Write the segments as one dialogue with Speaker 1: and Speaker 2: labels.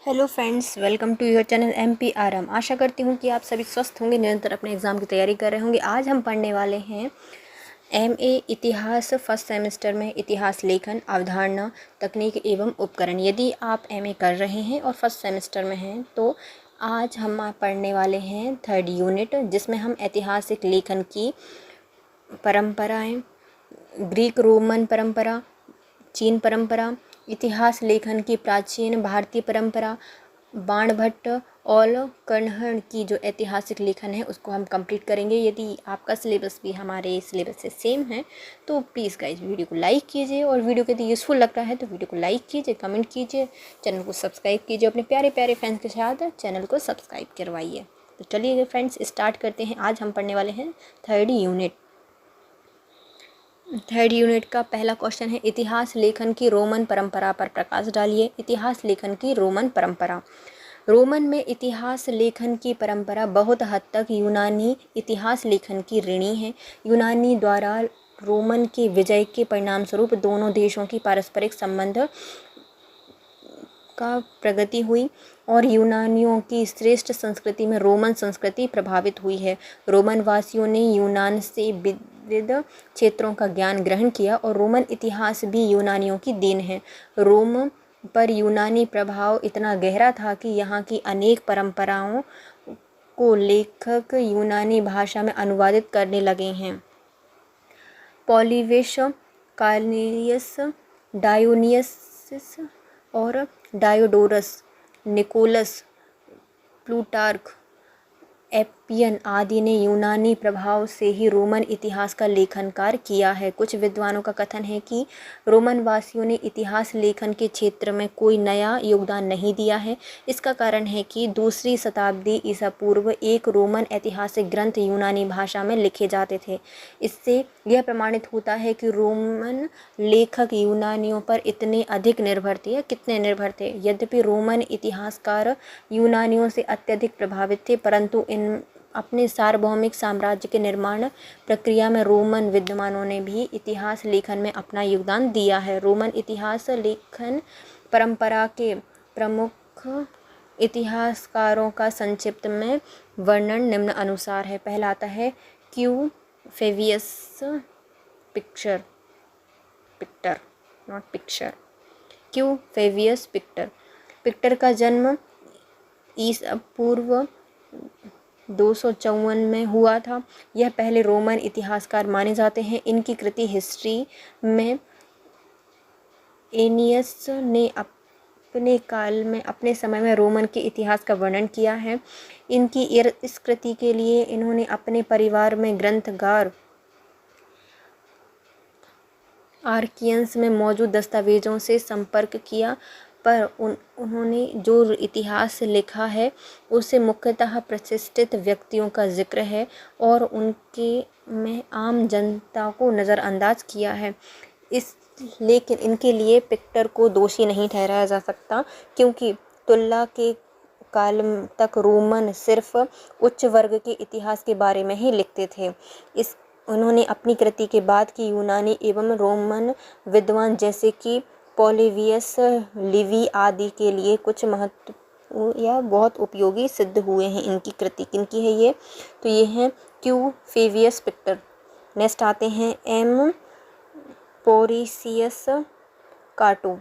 Speaker 1: Hello friends, welcome to your channel MPRM। आशा करती हूँ कि आप सभी स्वस्थ होंगे, निरंतर अपने एग्ज़ाम की तैयारी कर रहे होंगे। आज हम पढ़ने वाले हैं MA इतिहास फर्स्ट सेमेस्टर में इतिहास लेखन, अवधारणा, तकनीक एवं उपकरण। यदि आप MA कर रहे हैं और फर्स्ट सेमेस्टर में हैं तो आज हम पढ़ने वाले हैं 3rd यूनिट, जिसमें हम ऐतिहासिक लेखन की परंपराएँ, ग्रीक रोमन परंपरा, चीन परंपरा, इतिहास लेखन की प्राचीन भारतीय परंपरा, बाणभट्ट और कर्णहर की जो ऐतिहासिक लेखन है उसको हम कंप्लीट करेंगे। यदि आपका सिलेबस भी हमारे सिलेबस से सेम है तो प्लीज़ गाइज वीडियो को लाइक कीजिए, और वीडियो यदि यूज़फुल लगता है तो वीडियो को लाइक कीजिए, कमेंट कीजिए, चैनल को सब्सक्राइब कीजिए, अपने प्यारे प्यारे फ्रेंड्स के साथ चैनल को सब्सक्राइब करवाइए। तो चलिए फ्रेंड्स, स्टार्ट करते हैं। आज हम पढ़ने वाले हैं 3rd यूनिट। 3rd यूनिट का पहला क्वेश्चन है, इतिहास लेखन की रोमन परंपरा पर प्रकाश डालिए। इतिहास लेखन की रोमन परंपरा। रोमन में इतिहास लेखन की परंपरा बहुत हद तक यूनानी इतिहास लेखन की ऋणी है। यूनानी द्वारा रोमन के विजय के परिणाम स्वरूप दोनों देशों की पारस्परिक संबंध का प्रगति हुई और यूनानियों की श्रेष्ठ संस्कृति में रोमन संस्कृति प्रभावित हुई है। रोमन वासियों ने यूनान से विविध क्षेत्रों का ज्ञान ग्रहण किया और रोमन इतिहास भी यूनानियों की देन है। रोम पर यूनानी प्रभाव इतना गहरा था कि यहाँ की अनेक परंपराओं को लेखक यूनानी भाषा में अनुवादित करने लगे हैं। पॉलीवेश, कार्नेलियस, डायोनियसिस और डायोडोरस, निकोलस, प्लूटार्क, एपियन आदि ने यूनानी प्रभाव से ही रोमन इतिहास का लेखनकार किया है। कुछ विद्वानों का कथन है कि रोमन वासियों ने इतिहास लेखन के क्षेत्र में कोई नया योगदान नहीं दिया है। इसका कारण है कि 2री शताब्दी ईसा पूर्व एक रोमन ऐतिहासिक ग्रंथ यूनानी भाषा में लिखे जाते थे। इससे यह प्रमाणित होता है कि रोमन लेखक यूनानियों पर इतने अधिक निर्भर थे या कितने निर्भर थे। यद्यपि रोमन इतिहासकार यूनानियों से अत्यधिक प्रभावित थे, परंतु अपने सार्वभौमिक साम्राज्य के निर्माण प्रक्रिया में रोमन विद्वानों ने भी इतिहास लेखन में अपना योगदान दिया है। रोमन इतिहास लेखन परंपरा के प्रमुख इतिहासकारों का संक्षिप्त में वर्णन निम्न अनुसार है। पहला आता है क्यू फेवियस पिक्टर, नॉट पिक्चर, क्यू फेवियस पिक्टर का जन्म ईसा पूर्व 254 में हुआ था। यह पहले रोमन इतिहासकार माने जाते हैं। इनकी कृति हिस्ट्री में एनियस ने अपने काल में अपने समय में रोमन के इतिहास का वर्णन किया है। इनकी इस कृति के लिए इन्होंने अपने परिवार में ग्रंथगार आर्कियंस में मौजूद दस्तावेजों से संपर्क किया, पर उन्होंने जो इतिहास लिखा है उससे मुख्यतः प्रतिष्ठित व्यक्तियों का जिक्र है और उनके में आम जनता को नज़रअंदाज किया है। लेकिन इनके लिए पिक्टर को दोषी नहीं ठहराया जा सकता, क्योंकि तुल्ला के काल तक रोमन सिर्फ उच्च वर्ग के इतिहास के बारे में ही लिखते थे। उन्होंने अपनी कृति के बाद की यूनानी एवं रोमन विद्वान जैसे कि पॉलीवियस, लिवी आदि के लिए कुछ महत्व या बहुत उपयोगी सिद्ध हुए हैं। इनकी कृति किनकी है ये? तो ये हैं क्यू फेवियस पिक्टर। नेक्स्ट आते हैं एम पोरिसियस काटो।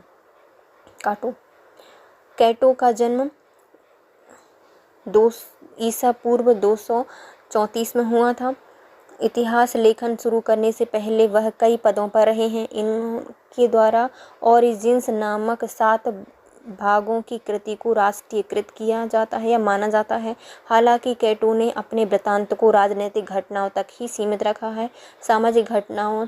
Speaker 1: कैटो का जन्म ईसा पूर्व 234 में हुआ था। इतिहास लेखन शुरू करने से पहले वह कई पदों पर रहे हैं। इनके द्वारा ओरिजिन्स नामक 7 भागों की कृति को राष्ट्रीयकृत किया जाता है या माना जाता है। हालांकि कैटो ने अपने वृत्तांत को राजनीतिक घटनाओं तक ही सीमित रखा है। सामाजिक घटनाओं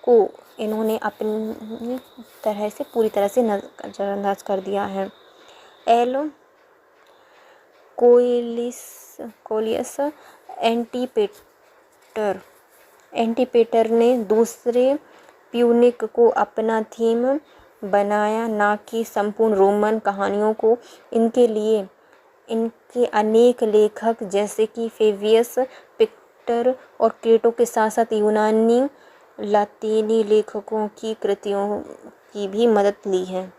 Speaker 1: को इन्होंने अपनी तरह से पूरी तरह से नजरअंदाज कर दिया है। एल कोलियस एंटीपेटर ने दूसरे प्यूनिक को अपना थीम बनाया, ना कि संपूर्ण रोमन कहानियों को। इनके लिए इनके अनेक लेखक जैसे कि फेवियस पिक्टर और कैटो के साथ साथ यूनानी लातीनी लेखकों की कृतियों की भी मदद ली है।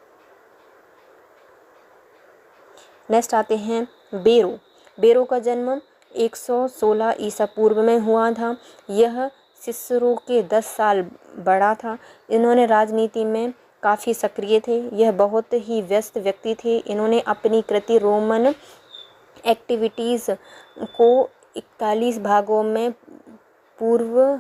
Speaker 1: नेक्स्ट आते हैं बेरो। बेरो का जन्म 116 ईसा पूर्व में हुआ था। यह सिसरो के 10 साल बड़ा था। इन्होंने राजनीति में काफ़ी सक्रिय थे। यह बहुत ही व्यस्त व्यक्ति थे। इन्होंने अपनी कृति रोमन एक्टिविटीज़ को 41 भागों में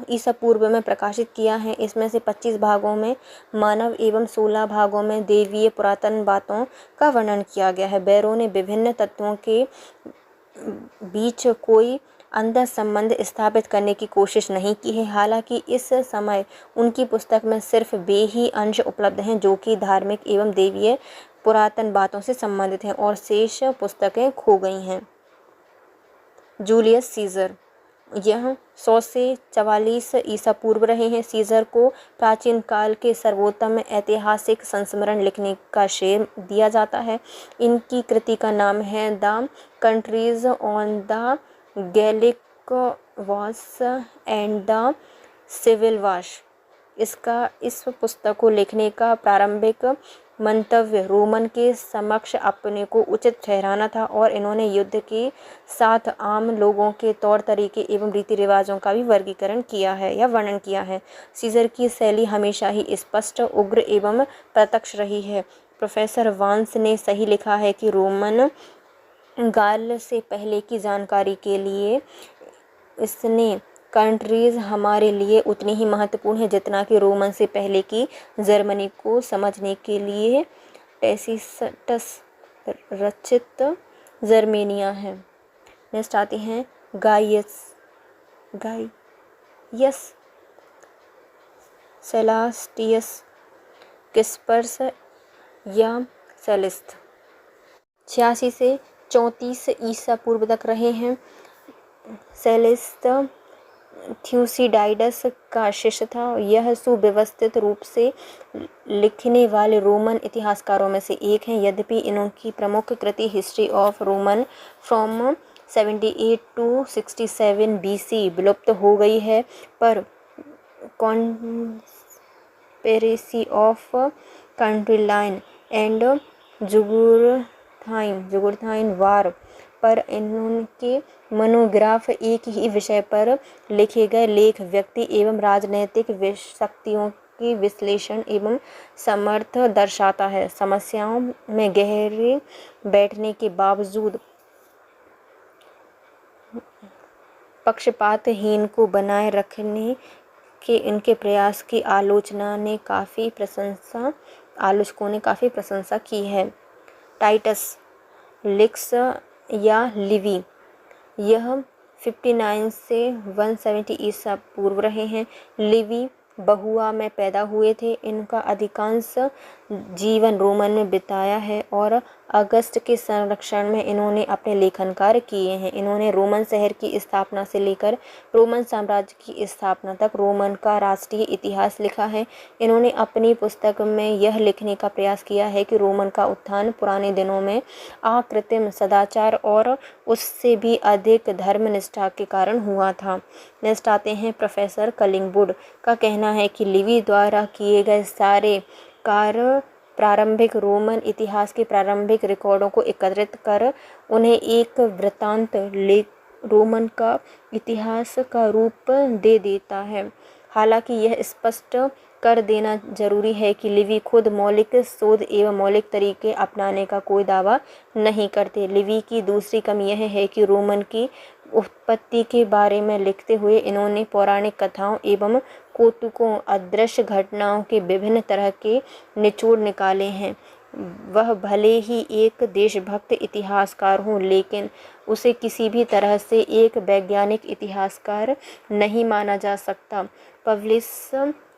Speaker 1: ईसा पूर्व में प्रकाशित किया है। इसमें से 25 भागों में मानव एवं 16 भागों में देवीय पुरातन बातों का वर्णन किया गया है। बेरो ने विभिन्न तत्वों के बीच कोई अंतर संबंध स्थापित करने की कोशिश नहीं की है। हालांकि इस समय उनकी पुस्तक में सिर्फ वे ही अंश उपलब्ध हैं जो कि धार्मिक एवं देवीय पुरातन बातों से संबंधित हैं और शेष पुस्तकें खो गई हैं। जूलियस सीजर, यह 100 से 44 ईसा पूर्व रहे हैं। सीजर को प्राचीन काल के सर्वोत्तम ऐतिहासिक संस्मरण लिखने का श्रेय दिया जाता है। इनकी कृति का नाम है the countries on the Gallic wars and the civil wars. इस पुस्तक को लिखने का प्रारंभिक मंतव्य रोमन के समक्ष अपने को उचित ठहराना था और इन्होंने युद्ध के साथ आम लोगों के तौर तरीके एवं रीति रिवाजों का भी वर्गीकरण किया है या वर्णन किया है। सीजर की शैली हमेशा ही स्पष्ट, उग्र एवं प्रत्यक्ष रही है। प्रोफेसर वांस ने सही लिखा है कि रोमन गाल से पहले की जानकारी के लिए इसने कंट्रीज़ हमारे लिए उतनी ही महत्वपूर्ण है जितना कि रोमन से पहले की जर्मनी को समझने के लिए टैसिटस रचित जर्मेनिया है। नेक्स्ट आते हैं गाइयस सेलास्टियस किस्पर्स या सेलिस्त 86 से 34 ईसा पूर्व तक रहे हैं। सेलिस्त थ्यूसिडाइडस का शिष्य था। यह सुव्यवस्थित रूप से लिखने वाले रोमन इतिहासकारों में से एक हैं। यद्यपि इनकी प्रमुख कृति history of Roman from 78 to 67 BC विलुप्त हो गई है, पर conspiracy of Catiline and Jugurthine war पर इनके मोनोग्राफ एक ही विषय पर लिखे गए लेख व्यक्ति एवं राजनैतिक शक्तियों की विश्लेषण एवं समर्थ दर्शाता है। समस्याओं में गहरे बैठने के बावजूद पक्षपातहीन को बनाए रखने के इनके प्रयास की आलोचकों ने काफ़ी प्रशंसा की है। टाइटस लिक्स या लिवी, यह 59 से 170 ईसा पूर्व रहे हैं। लिवी बहुआ में पैदा हुए थे। इनका अधिकांश जीवन रोमन में बिताया है और अगस्त के संरक्षण में इन्होंने अपने लेखन कार्य किए हैं। इन्होंने रोमन शहर की स्थापना से लेकर रोमन साम्राज्य की स्थापना तक रोमन का राष्ट्रीय इतिहास लिखा है। इन्होंने अपनी पुस्तक में यह लिखने का प्रयास किया है कि रोमन का उत्थान पुराने दिनों में अकृत्रिम सदाचार और उससे भी अधिक धर्मनिष्ठा के कारण हुआ था। नेक्स्ट आते हैं प्रोफेसर कलिंगवुड का कहना है कि लिवी द्वारा किए गए सारे कार्य प्रारंभिक रोमन इतिहास के प्रारंभिक रिकॉर्डों को एकत्रित कर उन्हें एक वृत्तांत रोमन का इतिहास का रूप दे देता है। हालांकि यह स्पष्ट कर देना जरूरी है कि लिवी खुद मौलिक शोध एवं मौलिक तरीके अपनाने का कोई दावा नहीं करते। लिवी की दूसरी कमी यह है कि रोमन की उत्पत्ति के बारे में लिखते हुए इन्होंने पौराणिक कथाओं एवं कौतुकों, अदृश्य घटनाओं के विभिन्न तरह के निचोड़ निकाले हैं। वह भले ही एक देशभक्त इतिहासकार हो, लेकिन उसे किसी भी तरह से एक वैज्ञानिक इतिहासकार नहीं माना जा सकता। पब्लिस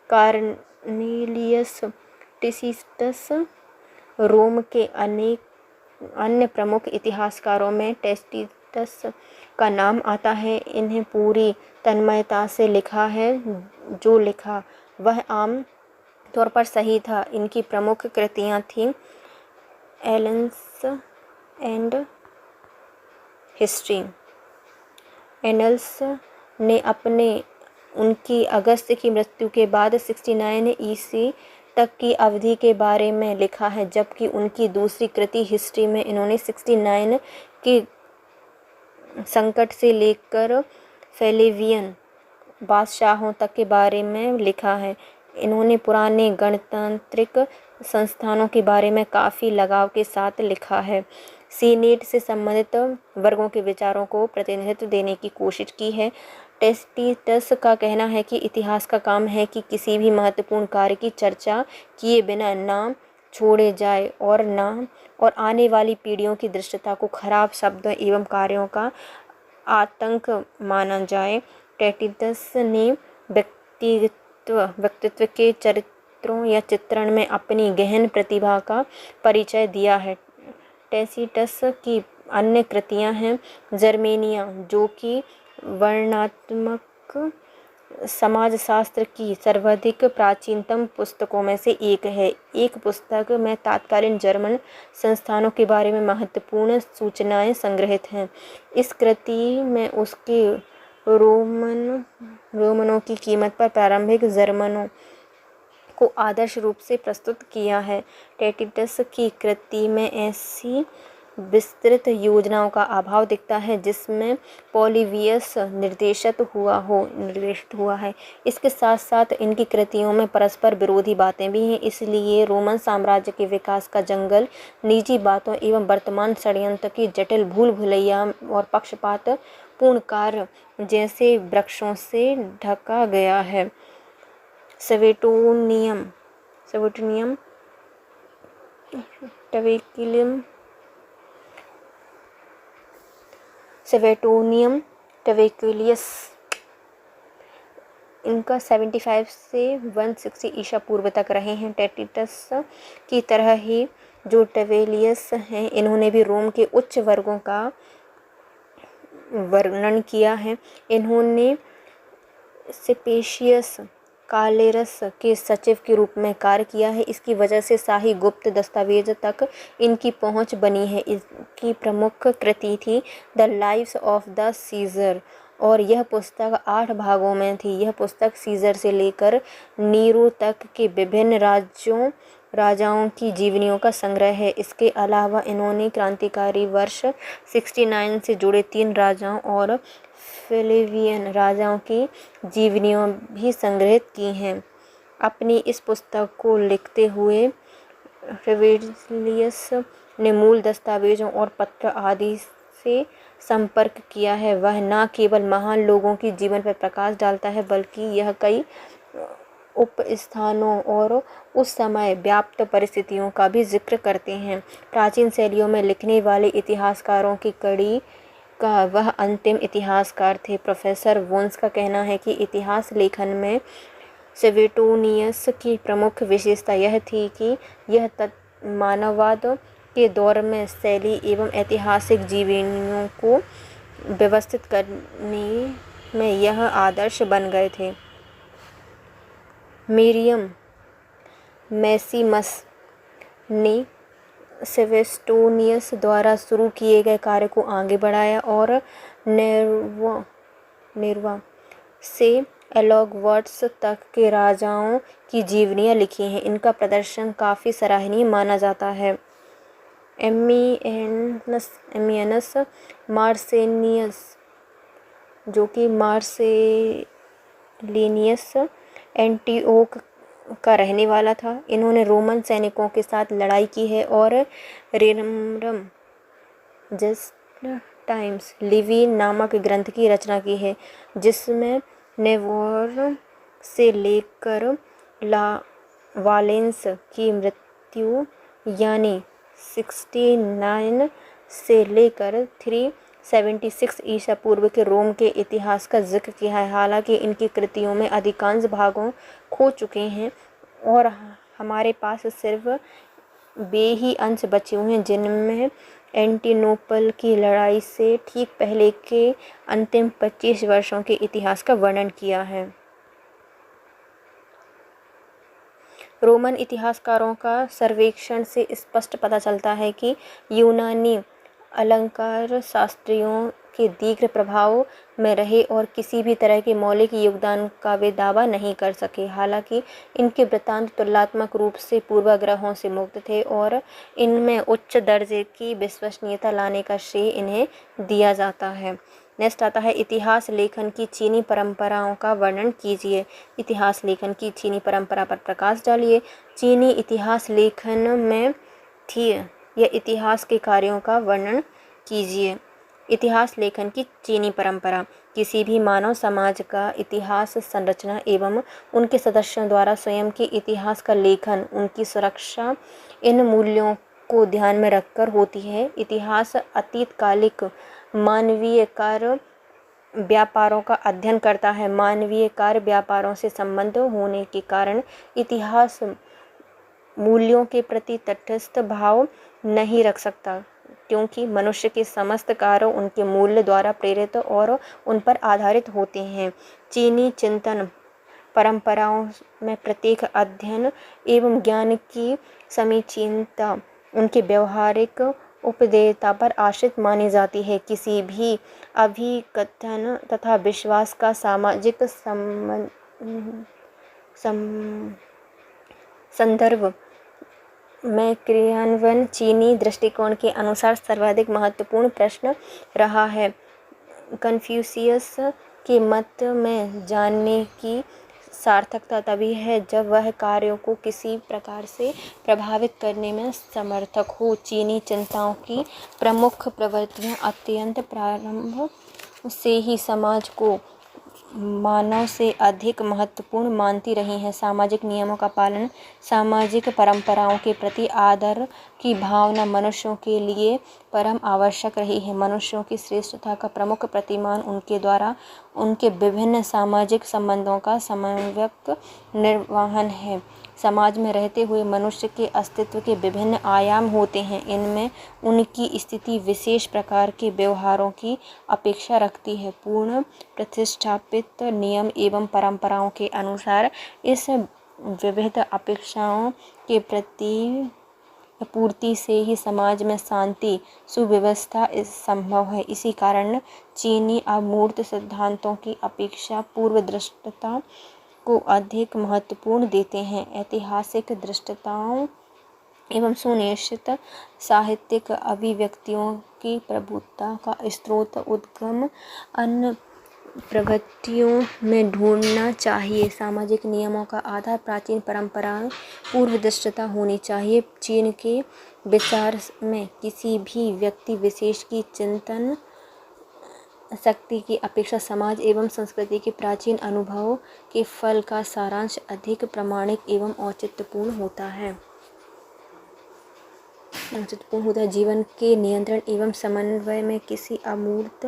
Speaker 1: कार्नेलियस टिसिटस रोम के अन्य प्रमुख इतिहासकारों में टेस्टिटस का नाम आता है। इन्हें पूरी तन्मयता से लिखा है। जो लिखा वह आम तौर पर सही था। इनकी प्रमुख कृतियाँ थीं एलेंस एंड हिस्ट्री। एनल्स ने उनकी अगस्त की मृत्यु के बाद 69 ईसी तक की अवधि के बारे में लिखा है, जबकि उनकी दूसरी कृति हिस्ट्री में इन्होंने 69 के संकट से लेकर फ्लेवियन बादशाहों तक के बारे में लिखा है। इन्होंने पुराने गणतांत्रिक संस्थानों के बारे में काफ़ी लगाव के साथ लिखा है। सीनेट से संबंधित वर्गों के विचारों को प्रतिनिधित्व देने की कोशिश की है। टेसिटस का कहना है कि इतिहास का काम है कि किसी भी महत्वपूर्ण कार्य की चर्चा किए बिना ना छोड़े जाए और आने वाली पीढ़ियों की दृष्टता को खराब शब्दों एवं कार्यों का आतंक माना जाए। टेसिटस ने व्यक्तित्व के चरित्रों या चित्रण में अपनी गहन प्रतिभा का परिचय दिया है। टेसिटस की अन्य कृतियां हैं जर्मेनिया, जो कि वर्णनात्मक समाजशास्त्र की सर्वाधिक प्राचीनतम पुस्तकों में से एक है। एक पुस्तक में तत्कालीन जर्मन संस्थानों के बारे में महत्वपूर्ण सूचनाएं संग्रहित हैं। इस कृति में उसके रोमनों की कीमत पर प्रारंभिक जर्मनों को आदर्श रूप से प्रस्तुत किया है। टेसिटस की कृति में ऐसी विस्तृत योजनाओं का अभाव दिखता है जिसमें पॉलिबियस निर्देशित हुआ है। इसके साथ साथ इनकी कृतियों में परस्पर विरोधी बातें भी हैं। इसलिए रोमन साम्राज्य के विकास का जंगल निजी बातों एवं वर्तमान षड्यंत्र की जटिल भूल भुलैया और पक्षपात पूर्ण कार्य जैसे वृक्षों से ढका गया है। सेवेटोनियम टवेक्युलियस इनका 75 से 160 ईसा पूर्व तक रहे हैं। टेसिटस की तरह ही जो टवेलियस हैं, इन्होंने भी रोम के उच्च वर्गों का वर्णन किया है। इन्होंने सेपेशियस कालेरस के सचिव के रूप में कार्य किया है। इसकी वजह से शाही गुप्त दस्तावेज तक इनकी पहुंच बनी है। इसकी प्रमुख कृति थी the lives of the seizure और यह पुस्तक 8 भागों में थी। यह पुस्तक सीजर से लेकर नीरो तक के विभिन्न राजाओं की जीवनियों का संग्रह है। इसके अलावा इन्होंने क्रांतिकारी वर्ष 69 से जुड़े 3 राजाओं और फ्लेवियन राजाओं की जीवनियाँ भी संग्रहित की हैं। अपनी इस पुस्तक को लिखते हुए ट्रेवेलियस ने मूल दस्तावेजों और पत्र आदि से संपर्क किया है। वह न केवल महान लोगों की जीवन पर प्रकाश डालता है, बल्कि यह कई उपस्थानों और उस समय व्याप्त परिस्थितियों का भी जिक्र करते हैं। प्राचीन शैलियों में लिखने वाले इतिहासकारों की कड़ी का वह अंतिम इतिहासकार थे। प्रोफेसर वोन्स का कहना है कि इतिहास लेखन में सेवेटोनियस की प्रमुख विशेषता यह थी कि यह मानववाद के दौर में शैली एवं ऐतिहासिक जीवनियों को व्यवस्थित करने में यह आदर्श बन गए थे। मिरियम मैक्सिमस ने सेवेस्टोनियस द्वारा शुरू किए गए कार्य को आगे बढ़ाया और नेर्वा से एलोगवर्ट्स तक के राजाओं की जीवनियाँ लिखी हैं। इनका प्रदर्शन काफ़ी सराहनीय माना जाता है। एमियनस मार्सेनियस, जो कि मार्सेलिनियस एंटीओक का रहने वाला था, इन्होंने रोमन सैनिकों के साथ लड़ाई की है और रेनरम जस्ट टाइम्स लिवी नामक ग्रंथ की रचना की है, जिसमें नेवोर से लेकर वालेंस की मृत्यु यानी 69 से लेकर 376 ईसा पूर्व के रोम के इतिहास का जिक्र किया है। हालांकि इनकी कृतियों में अधिकांश भागों खो चुके हैं और हमारे पास सिर्फ वे ही अंश बचे हुए हैं जिनमें एंटीनोपल की लड़ाई से ठीक पहले के अंतिम 25 वर्षों के इतिहास का वर्णन किया है। रोमन इतिहासकारों का सर्वेक्षण से स्पष्ट पता चलता है कि यूनानी अलंकार शास्त्रियों के दीर्घ प्रभाव में रहे और किसी भी तरह के मौलिक योगदान का वे दावा नहीं कर सके। हालांकि इनके वृत्तांत तुलनात्मक रूप से पूर्वाग्रहों से मुक्त थे और इनमें उच्च दर्जे की विश्वसनीयता लाने का श्रेय इन्हें दिया जाता है। नेक्स्ट आता है इतिहास लेखन की चीनी परंपराओं का वर्णन कीजिए। इतिहास लेखन की चीनी परंपरा पर प्रकाश डालिए। चीनी इतिहास लेखन में थी या इतिहास के कार्यों का वर्णन कीजिए। इतिहास लेखन की चीनी परंपरा किसी भी मानव समाज का इतिहास संरचना एवं उनके सदस्यों द्वारा स्वयं के इतिहास का लेखन, उनकी सुरक्षा इन मूल्यों को ध्यान में रखकर होती है। इतिहास अतीतकालिक मानवीय कार्य व्यापारों का अध्ययन करता है। मानवीय कार्य व्यापारों से संबंध होने के कारण इतिहास मूल्यों के प्रति तटस्थ भाव नहीं रख सकता, क्योंकि मनुष्य के समस्त कार्य उनके मूल्य द्वारा प्रेरित और उन पर आधारित होते हैं। चीनी चिंतन परंपराओं में प्रत्येक अध्ययन एवं ज्ञान की समीचीनता उनके व्यवहारिक उपदेयता पर आश्रित मानी जाती है। किसी भी अभिकथन तथा विश्वास का सामाजिक संदर्भ में क्रियान्वयन चीनी दृष्टिकोण के अनुसार सर्वाधिक महत्वपूर्ण प्रश्न रहा है। कन्फ्यूशियस के मत में जानने की सार्थकता तभी है जब वह कार्यों को किसी प्रकार से प्रभावित करने में समर्थक हो। चीनी चिंताओं की प्रमुख प्रवृत्तियां अत्यंत प्रारंभ से ही समाज को मानव से अधिक महत्वपूर्ण मानती रही हैं। सामाजिक नियमों का पालन, सामाजिक परंपराओं के प्रति आदर की भावना मनुष्यों के लिए परम आवश्यक रही है। मनुष्यों की श्रेष्ठता का प्रमुख प्रतिमान उनके द्वारा उनके विभिन्न सामाजिक संबंधों का समन्वयक निर्वहन है। समाज में रहते हुए मनुष्य के अस्तित्व के विभिन्न आयाम होते हैं। इनमें उनकी स्थिति विशेष प्रकार के व्यवहारों की अपेक्षा रखती है। पूर्ण प्रतिष्ठापित नियम एवं परंपराओं के अनुसार इस विविध अपेक्षाओं के प्रति पूर्ति से ही समाज में शांति सुव्यवस्था संभव है। इसी कारण चीनी अमूर्त सिद्धांतों की अपेक्षा पूर्वदृष्टता को अधिक महत्वपूर्ण देते हैं। ऐतिहासिक दृष्टताओं एवं सुनिश्चित साहित्यिक अभिव्यक्तियों की प्रभुता का स्रोत उद्गम अन्य प्रवृत्तियों में ढूंढना चाहिए। सामाजिक नियमों का आधार प्राचीन परंपराएं पूर्वदृष्टता होनी चाहिए। चीन के विचार में किसी भी व्यक्ति विशेष की चिंतन शक्ति की अपेक्षा समाज एवं संस्कृति के प्राचीन अनुभवों के फल का सारांश अधिक प्रामाणिक एवं औचित्यपूर्ण होता है। जीवन के नियंत्रण एवं समन्वय में किसी अमूर्त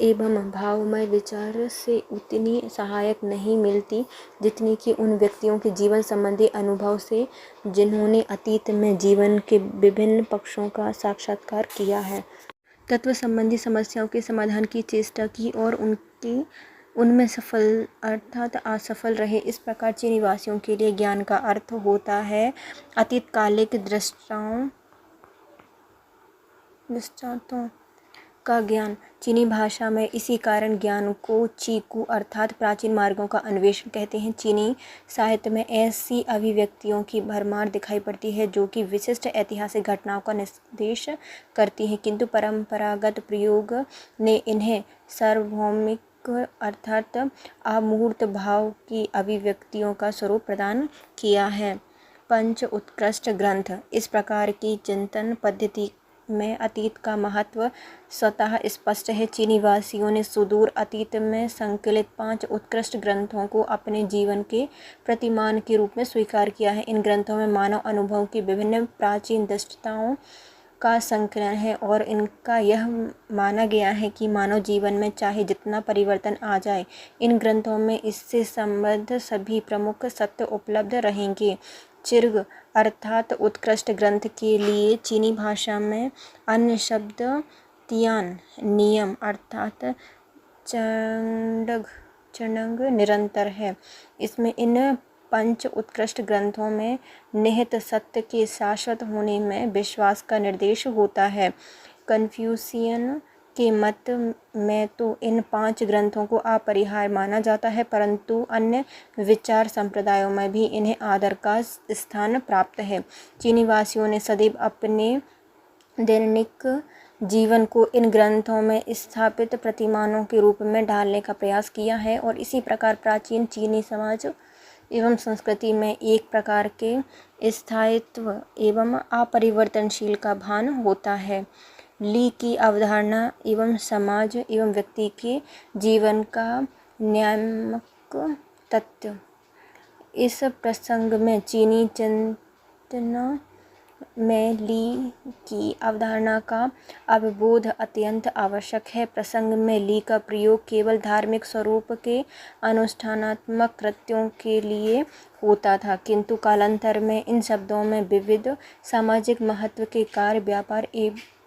Speaker 1: एवं भावमय विचार से उतनी सहायक नहीं मिलती जितनी कि उन व्यक्तियों के जीवन संबंधी अनुभव से जिन्होंने अतीत में जीवन के विभिन्न पक्षों का साक्षात्कार किया है, तत्व संबंधी समस्याओं के समाधान की चेष्टा की और उनमें सफल अर्थात असफल रहे। इस प्रकार चीनी वासियों के लिए ज्ञान का अर्थ होता है अतीतकालिक दृष्टांतों का ज्ञान। चीनी भाषा में इसी कारण ज्ञान को चीकू अर्थात प्राचीन मार्गों का अन्वेषण कहते हैं। चीनी साहित्य में ऐसी अभिव्यक्तियों की भरमार दिखाई पड़ती है जो कि विशिष्ट ऐतिहासिक घटनाओं का निर्देश करती हैं, किंतु परंपरागत प्रयोग ने इन्हें सार्वभौमिक अर्थात अमूर्त भाव की अभिव्यक्तियों का स्वरूप प्रदान किया है। पंच उत्कृष्ट ग्रंथ। इस प्रकार की चिंतन पद्धति में अतीत का महत्व स्वतः स्पष्ट है। चीनी वासियों ने सुदूर अतीत में संकलित 5 उत्कृष्ट ग्रंथों को अपने जीवन के प्रतिमान के रूप में स्वीकार किया है। इन ग्रंथों में मानव अनुभव की विभिन्न प्राचीन दृष्टताओं का संकलन है और इनका यह माना गया है कि मानव जीवन में चाहे जितना परिवर्तन आ जाए, इन ग्रंथों में इससे संबद्ध सभी प्रमुख सत्य उपलब्ध रहेंगे। चिर्ग अर्थात उत्कृष्ट ग्रंथ के लिए चीनी भाषा में अन्य शब्द तियान नियम अर्थात चंडंग निरंतर है। इसमें इन 5 उत्कृष्ट ग्रंथों में निहित सत्य के शाश्वत होने में विश्वास का निर्देश होता है। कन्फ्यूशियन के मत में तो इन 5 ग्रंथों को अपरिहार्य माना जाता है, परंतु अन्य विचार संप्रदायों में भी इन्हें आदर का स्थान प्राप्त है। चीनी वासियों ने सदैव अपने दैनिक जीवन को इन ग्रंथों में स्थापित प्रतिमानों के रूप में ढालने का प्रयास किया है और इसी प्रकार प्राचीन चीनी समाज एवं संस्कृति में एक प्रकार के स्थायित्व एवं अपरिवर्तनशील का भान होता है। ली की अवधारणा एवं समाज एवं व्यक्ति के जीवन का नियामक तत्व। इस प्रसंग में चीनी चिंतन में ली की अवधारणा का अवबोध अत्यंत आवश्यक है। प्रसंग में ली का प्रयोग केवल धार्मिक स्वरूप के अनुष्ठानात्मक कृत्यों के लिए होता था, किंतु कालांतर में इन शब्दों में विविध सामाजिक महत्व के कार्य, व्यापार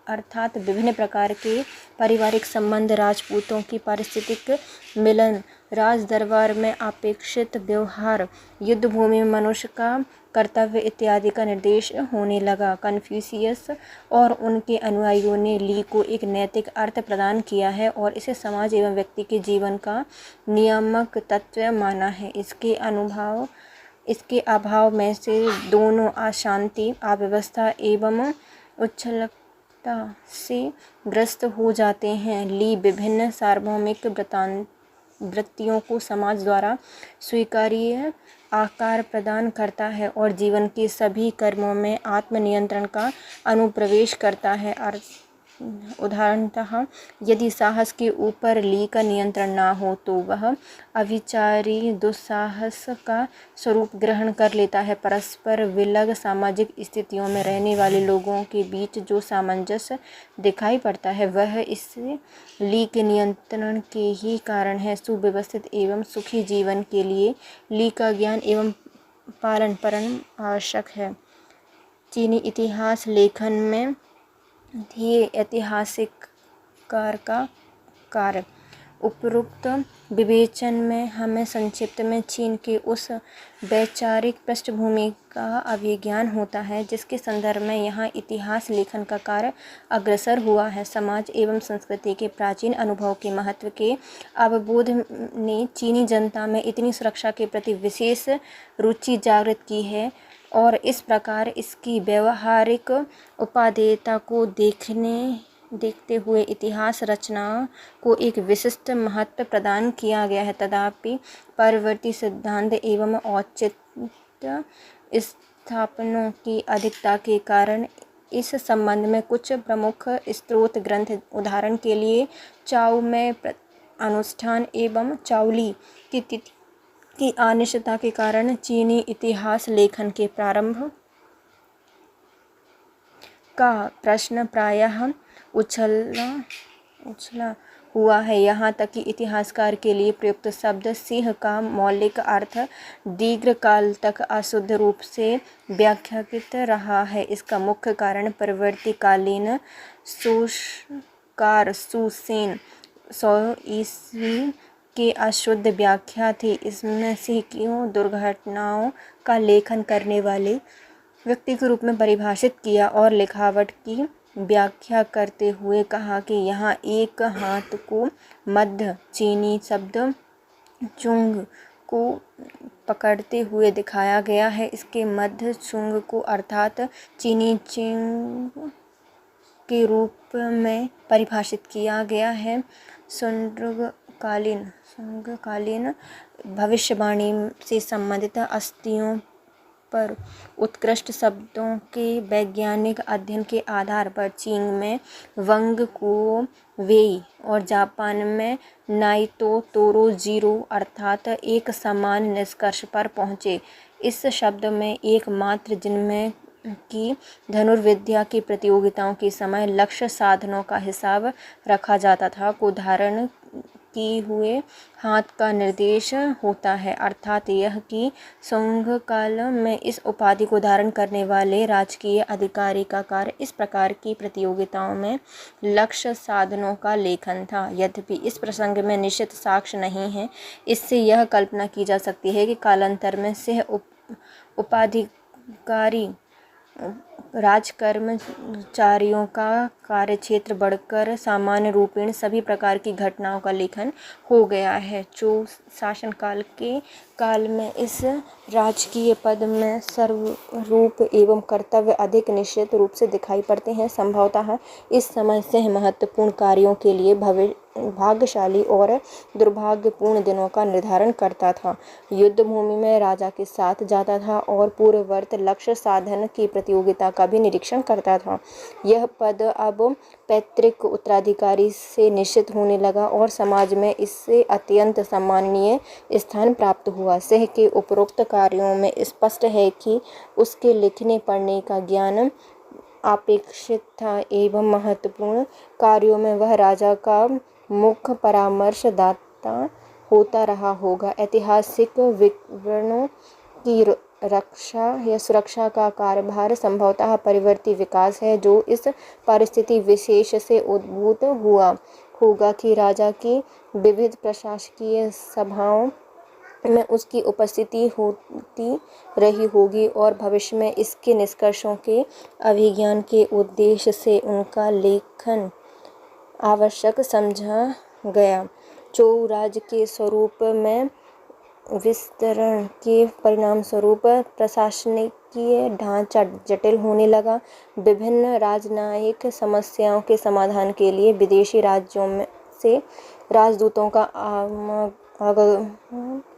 Speaker 1: अर्थात विभिन्न प्रकार के पारिवारिक संबंध, राजपूतों की पारिस्थितिक मिलन, राज दरबार में अपेक्षित व्यवहार, युद्ध भूमि में मनुष्य का कर्तव्य इत्यादि का निर्देश होने लगा। कन्फ्यूशियस और उनके अनुयायियों ने ली को एक नैतिक अर्थ प्रदान किया है और इसे समाज एवं व्यक्ति के जीवन का नियामक तत्व माना है। इसके अभाव में से दोनों अशांति, अव्यवस्था एवं उच्छलता से ग्रस्त हो जाते हैं। ली विभिन्न सार्वभौमिक वृत्तियों को समाज द्वारा स्वीकार्य आकार प्रदान करता है और जीवन के सभी कर्मों में आत्मनियंत्रण का अनुप्रवेश करता है। उदाहरणतः यदि साहस के ऊपर ली का नियंत्रण ना हो तो वह अविचारी दुस्साहस का स्वरूप ग्रहण कर लेता है। परस्पर विलग सामाजिक स्थितियों में रहने वाले लोगों के बीच जो सामंजस्य दिखाई पड़ता है वह इस ली के नियंत्रण के ही कारण है। सुव्यवस्थित एवं सुखी जीवन के लिए ली का ज्ञान एवं पालन परम आवश्यक है। चीनी इतिहास लेखन में ये ऐतिहासिककार का कार्य। उपरोक्त विवेचन में हमें संक्षिप्त में चीन के उस वैचारिक पृष्ठभूमि का अभिज्ञान होता है जिसके संदर्भ में यहाँ इतिहास लेखन का कार्य अग्रसर हुआ है। समाज एवं संस्कृति के प्राचीन अनुभव के महत्व के अवबोध ने चीनी जनता में इतनी सुरक्षा के प्रति विशेष रुचि जागृत की है और इस प्रकार इसकी व्यवहारिक उपादेयता को देखते हुए इतिहास रचना को एक विशिष्ट महत्व प्रदान किया गया है। तथापि परवर्ती सिद्धांत एवं औचित्य स्थापनों की अधिकता के कारण इस संबंध में कुछ प्रमुख स्रोत ग्रंथ, उदाहरण के लिए चाउ में अनुष्ठान एवं चाउली की तिथि की अनिश्चितता के कारण चीनी इतिहास लेखन के प्रारंभ का प्रश्न प्रायः उछला हुआ है। यहाँ तक कि इतिहासकार के लिए प्रयुक्त शब्द सिंह का मौलिक अर्थ दीर्घकाल तक अशुद्ध रूप से व्याख्यात रहा है। इसका मुख्य कारण परवर्तीकालीन सूत्रकार सुसेन 100 ईस्वी की अशुद्ध व्याख्या थी। इसमें सिंह दुर्घटनाओं का लेखन करने वाले व्यक्ति के रूप में परिभाषित किया और लिखावट की व्याख्या करते हुए कहा कि यहाँ एक हाथ को मध्य चीनी शब्द चुंग को पकड़ते हुए दिखाया गया है। इसके मध्य चुंग को अर्थात चीनी चिंग के रूप में परिभाषित किया गया है। संघकालीन भविष्यवाणी से संबंधित अस्थियों पर उत्कृष्ट शब्दों के वैज्ञानिक अध्ययन के आधार पर चीन में वंग को वेई और जापान में नाइतो तोरो जीरो अर्थात एक समान निष्कर्ष पर पहुँचे। इस शब्द में एकमात्र जिनमें की धनुर्विद्या की प्रतियोगिताओं के समय लक्ष्य साधनों का हिसाब रखा जाता था को धारण की हुए हाथ का निर्देश होता है, अर्थात यह कि संघ काल में इस उपाधि को धारण करने वाले राजकीय अधिकारी का कार्य इस प्रकार की प्रतियोगिताओं में लक्ष्य साधनों का लेखन था। यद्यपि इस प्रसंग में निश्चित साक्ष्य नहीं है, इससे यह कल्पना की जा सकती है कि कालांतर में सिंह उपाधिकारी राजकर्मचारियों का कार्यक्षेत्र बढ़कर सामान्य रूपेण सभी प्रकार की घटनाओं का लेखन हो गया है। जो शासनकाल के काल में इस राजकीय पद में स्वरूप एवं कर्तव्य अधिक निश्चित रूप से दिखाई पड़ते हैं, संभवतः इस समय से महत्वपूर्ण कार्यों के लिए भाग्यशाली और दुर्भाग्यपूर्ण दिनों का निर्धारण करता था। युद्ध भूमि में राजा के साथ जाता था और पूर्ववर्त लक्ष्य साधन की प्रतियोगिता का भी निरीक्षण करता था। यह पद अब पैतृक उत्तराधिकारी से निश्चित होने लगा और समाज में इससे अत्यंत सम्माननीय स्थान प्राप्त हुआ। सिंह के उपरोक्त कार्यों में स्पष्ट है कि उसके लिखने पढ़ने का ज्ञान अपेक्षित था एवं महत्वपूर्ण कार्यों में वह राजा का मुख्य परामर्शदाता होता रहा होगा। ऐतिहासिक विवरणों की रक्षा या सुरक्षा का कार्यभार संभवतः परिवर्ती विकास है जो इस परिस्थिति विशेष से उद्भूत हुआ होगा कि राजा की विविध प्रशासकीय सभाओं में उसकी उपस्थिति होती रही होगी और भविष्य में इसके निष्कर्षों के अभिज्ञान के उद्देश्य से उनका लेखन आवश्यक समझा गया। चोऊ राज्य के स्वरूप में विस्तरण के परिणाम स्वरूप प्रशासनिकीय ढांचा जटिल होने लगा। विभिन्न राजनयिक समस्याओं के समाधान के लिए विदेशी राज्यों में से राजदूतों का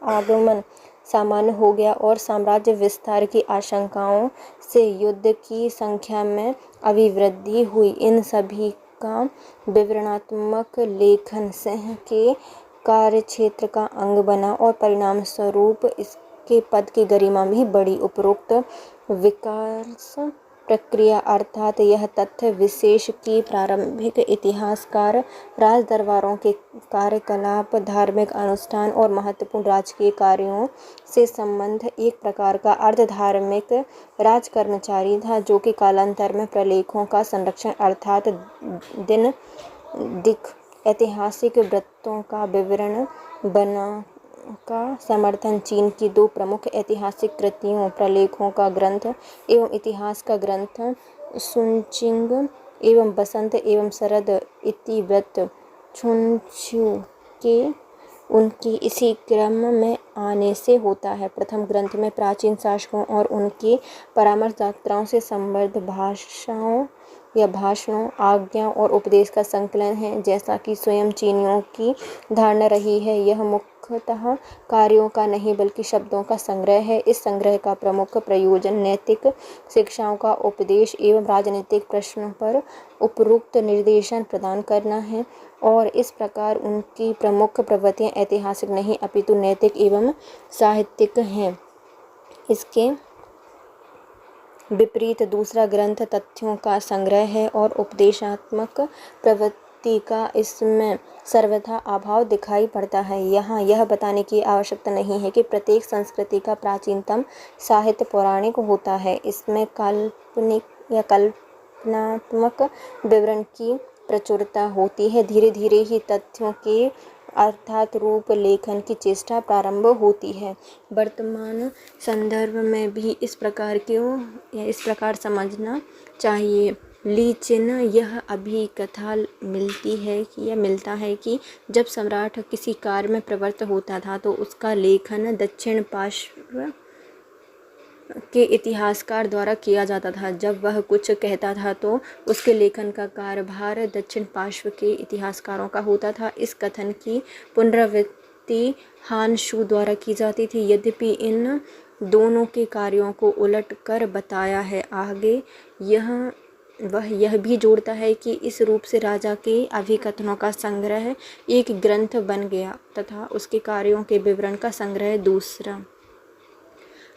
Speaker 1: आगमन सामान्य हो गया और साम्राज्य विस्तार की आशंकाओं से युद्ध की संख्या में अभिवृद्धि हुई। इन सभी का विवरणात्मक लेखन सिंह के कार्यक्षेत्र का अंग बना और परिणाम स्वरूप इसके पद की गरिमा भी बढ़ी। उपरोक्त विकास प्रक्रिया अर्थात यह तथ्य विशेष कि प्रारंभिक इतिहासकार राजदरबारों के कार्यकलाप, धार्मिक अनुष्ठान और महत्वपूर्ण राजकीय कार्यों से संबंध एक प्रकार का अर्ध-धार्मिक राजकर्मचारी था जो कि कालांतर में प्रलेखों का संरक्षण अर्थात दिक ऐतिहासिक वृत्तों का विवरण बना का समर्थन चीन की दो प्रमुख ऐतिहासिक कृतियों प्रलेखों का ग्रंथ एवं इतिहास का ग्रंथ सुनचिंग एवं बसंत एवं शरद इतिवृत्त छुनछू के उनकी इसी क्रम में आने से होता है। प्रथम ग्रंथ में प्राचीन शासकों और उनके परामर्शदाताओं से संबद्ध भाषणों, आज्ञाओं और उपदेश का संकलन है। जैसा कि स्वयं चीनियों की धारणा रही है, यह मुख्यतः कार्यों का नहीं बल्कि शब्दों का संग्रह है। इस संग्रह का प्रमुख प्रयोजन नैतिक शिक्षाओं का उपदेश एवं राजनीतिक प्रश्नों पर उपयुक्त निर्देशन प्रदान करना है और इस प्रकार उनकी प्रमुख प्रवृत्तियां ऐतिहासिक नहीं अपितु नैतिक एवं साहित्यिक हैं। इसके विपरीत दूसरा ग्रंथ तथ्यों का संग्रह है और उपदेशात्मक प्रवृत्ति का इसमें सर्वथा अभाव दिखाई पड़ता है। यहाँ यह बताने की आवश्यकता नहीं है कि प्रत्येक संस्कृति का प्राचीनतम साहित्य पौराणिक होता है। इसमें काल्पनिक या कल्पनात्मक विवरण की प्रचुरता होती है। धीरे धीरे ही तथ्यों के अर्थात रूप लेखन की चेष्टा प्रारंभ होती है। वर्तमान संदर्भ में भी इस प्रकार समझना चाहिए। ली चिन यह अभिकथा मिलता है कि जब सम्राट किसी कार्य में प्रवृत्त होता था तो उसका लेखन दक्षिण पार्श्व के इतिहासकार द्वारा किया जाता था। जब वह कुछ कहता था तो उसके लेखन का कार्यभार दक्षिण पार्श्व के इतिहासकारों का होता था। इस कथन की पुनरावृत्ति हान शू द्वारा की जाती थी। यद्यपि इन दोनों के कार्यों को उलट कर बताया है। आगे वह यह भी जोड़ता है कि इस रूप से राजा के अभिकथनों का संग्रह एक ग्रंथ बन गया तथा उसके कार्यों के विवरण का संग्रह दूसरा।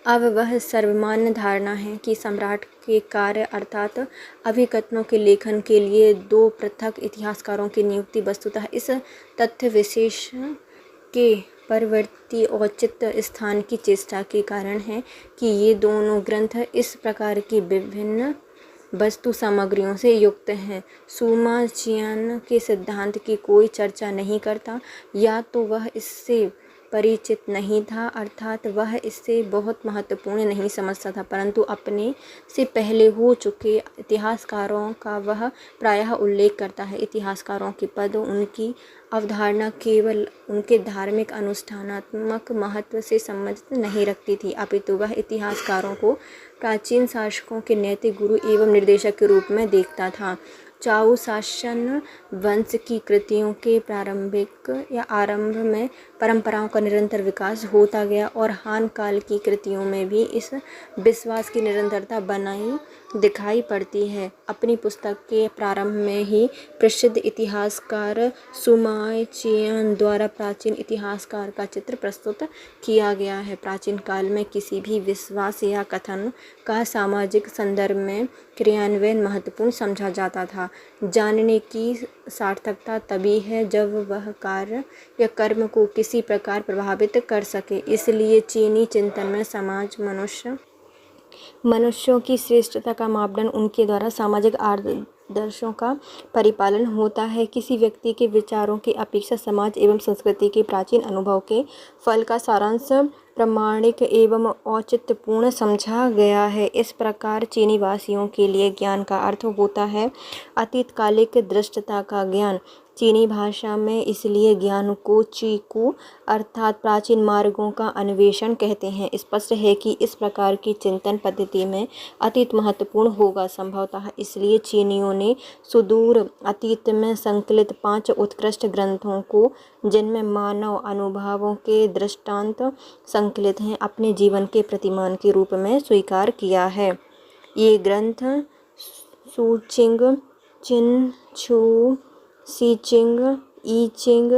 Speaker 1: अब वह सर्वमान्य धारणा है कि सम्राट के कार्य अर्थात अभिकथनों के लेखन के लिए दो पृथक इतिहासकारों की नियुक्ति वस्तुतः इस तथ्य विशेष के परवर्ती औचित्य स्थान की चेष्टा के कारण है कि ये दोनों ग्रंथ इस प्रकार की विभिन्न वस्तु सामग्रियों से युक्त हैं। सुमा चियान के सिद्धांत की कोई चर्चा नहीं करता, या तो वह इससे परिचित नहीं था, अर्थात वह इससे बहुत महत्वपूर्ण नहीं समझता था, परंतु अपने से पहले हो चुके इतिहासकारों का वह प्रायः उल्लेख करता है। इतिहासकारों के पद उनकी अवधारणा केवल उनके धार्मिक अनुष्ठानात्मक महत्व से संबंधित नहीं रखती थी, अपितु वह इतिहासकारों को प्राचीन शासकों के नैतिक गुरु एवं निर्देशक के रूप में देखता था। चाउ शासन वंश की कृतियों के आरंभ में परंपराओं का निरंतर विकास होता गया और हान काल की कृतियों में भी इस विश्वास की निरंतरता बनाई दिखाई पड़ती है। अपनी पुस्तक के प्रारंभ में ही प्रसिद्ध इतिहासकार सुमाई चियान द्वारा प्राचीन इतिहासकार का चित्र प्रस्तुत किया गया है। प्राचीन काल में किसी भी विश्वास या कथन का सामाजिक संदर्भ में क्रियान्वयन महत्वपूर्ण समझा जाता था। जानने की सार्थकता तभी है जब वह कार्य या कर्म को किसी प्रकार प्रभावित कर सके। इसलिए चीनी चिंतन में समाज मनुष्यों की श्रेष्ठता का मापदंड उनके द्वारा सामाजिक आदर्शों का परिपालन होता है। किसी व्यक्ति के विचारों की अपेक्षा समाज एवं संस्कृति के प्राचीन अनुभव के फल का सारांश प्रामाणिक एवं औचित्यपूर्ण समझा गया है। इस प्रकार चीनी वासियों के लिए ज्ञान का अर्थ होता है अतीतकालिक दृष्टता का ज्ञान। चीनी भाषा में इसलिए ज्ञान को चीकू अर्थात प्राचीन मार्गों का अन्वेषण कहते हैं। स्पष्ट है कि इस प्रकार की चिंतन पद्धति में अतीत महत्वपूर्ण होगा। संभवतः इसलिए चीनियों ने सुदूर अतीत में संकलित 5 उत्कृष्ट ग्रंथों को, जिनमें मानव अनुभवों के दृष्टांत संकलित हैं, अपने जीवन के प्रतिमान के रूप में स्वीकार किया है। ये ग्रंथ सूचिंग, चिन छू, सीचिंग, ईचिंग,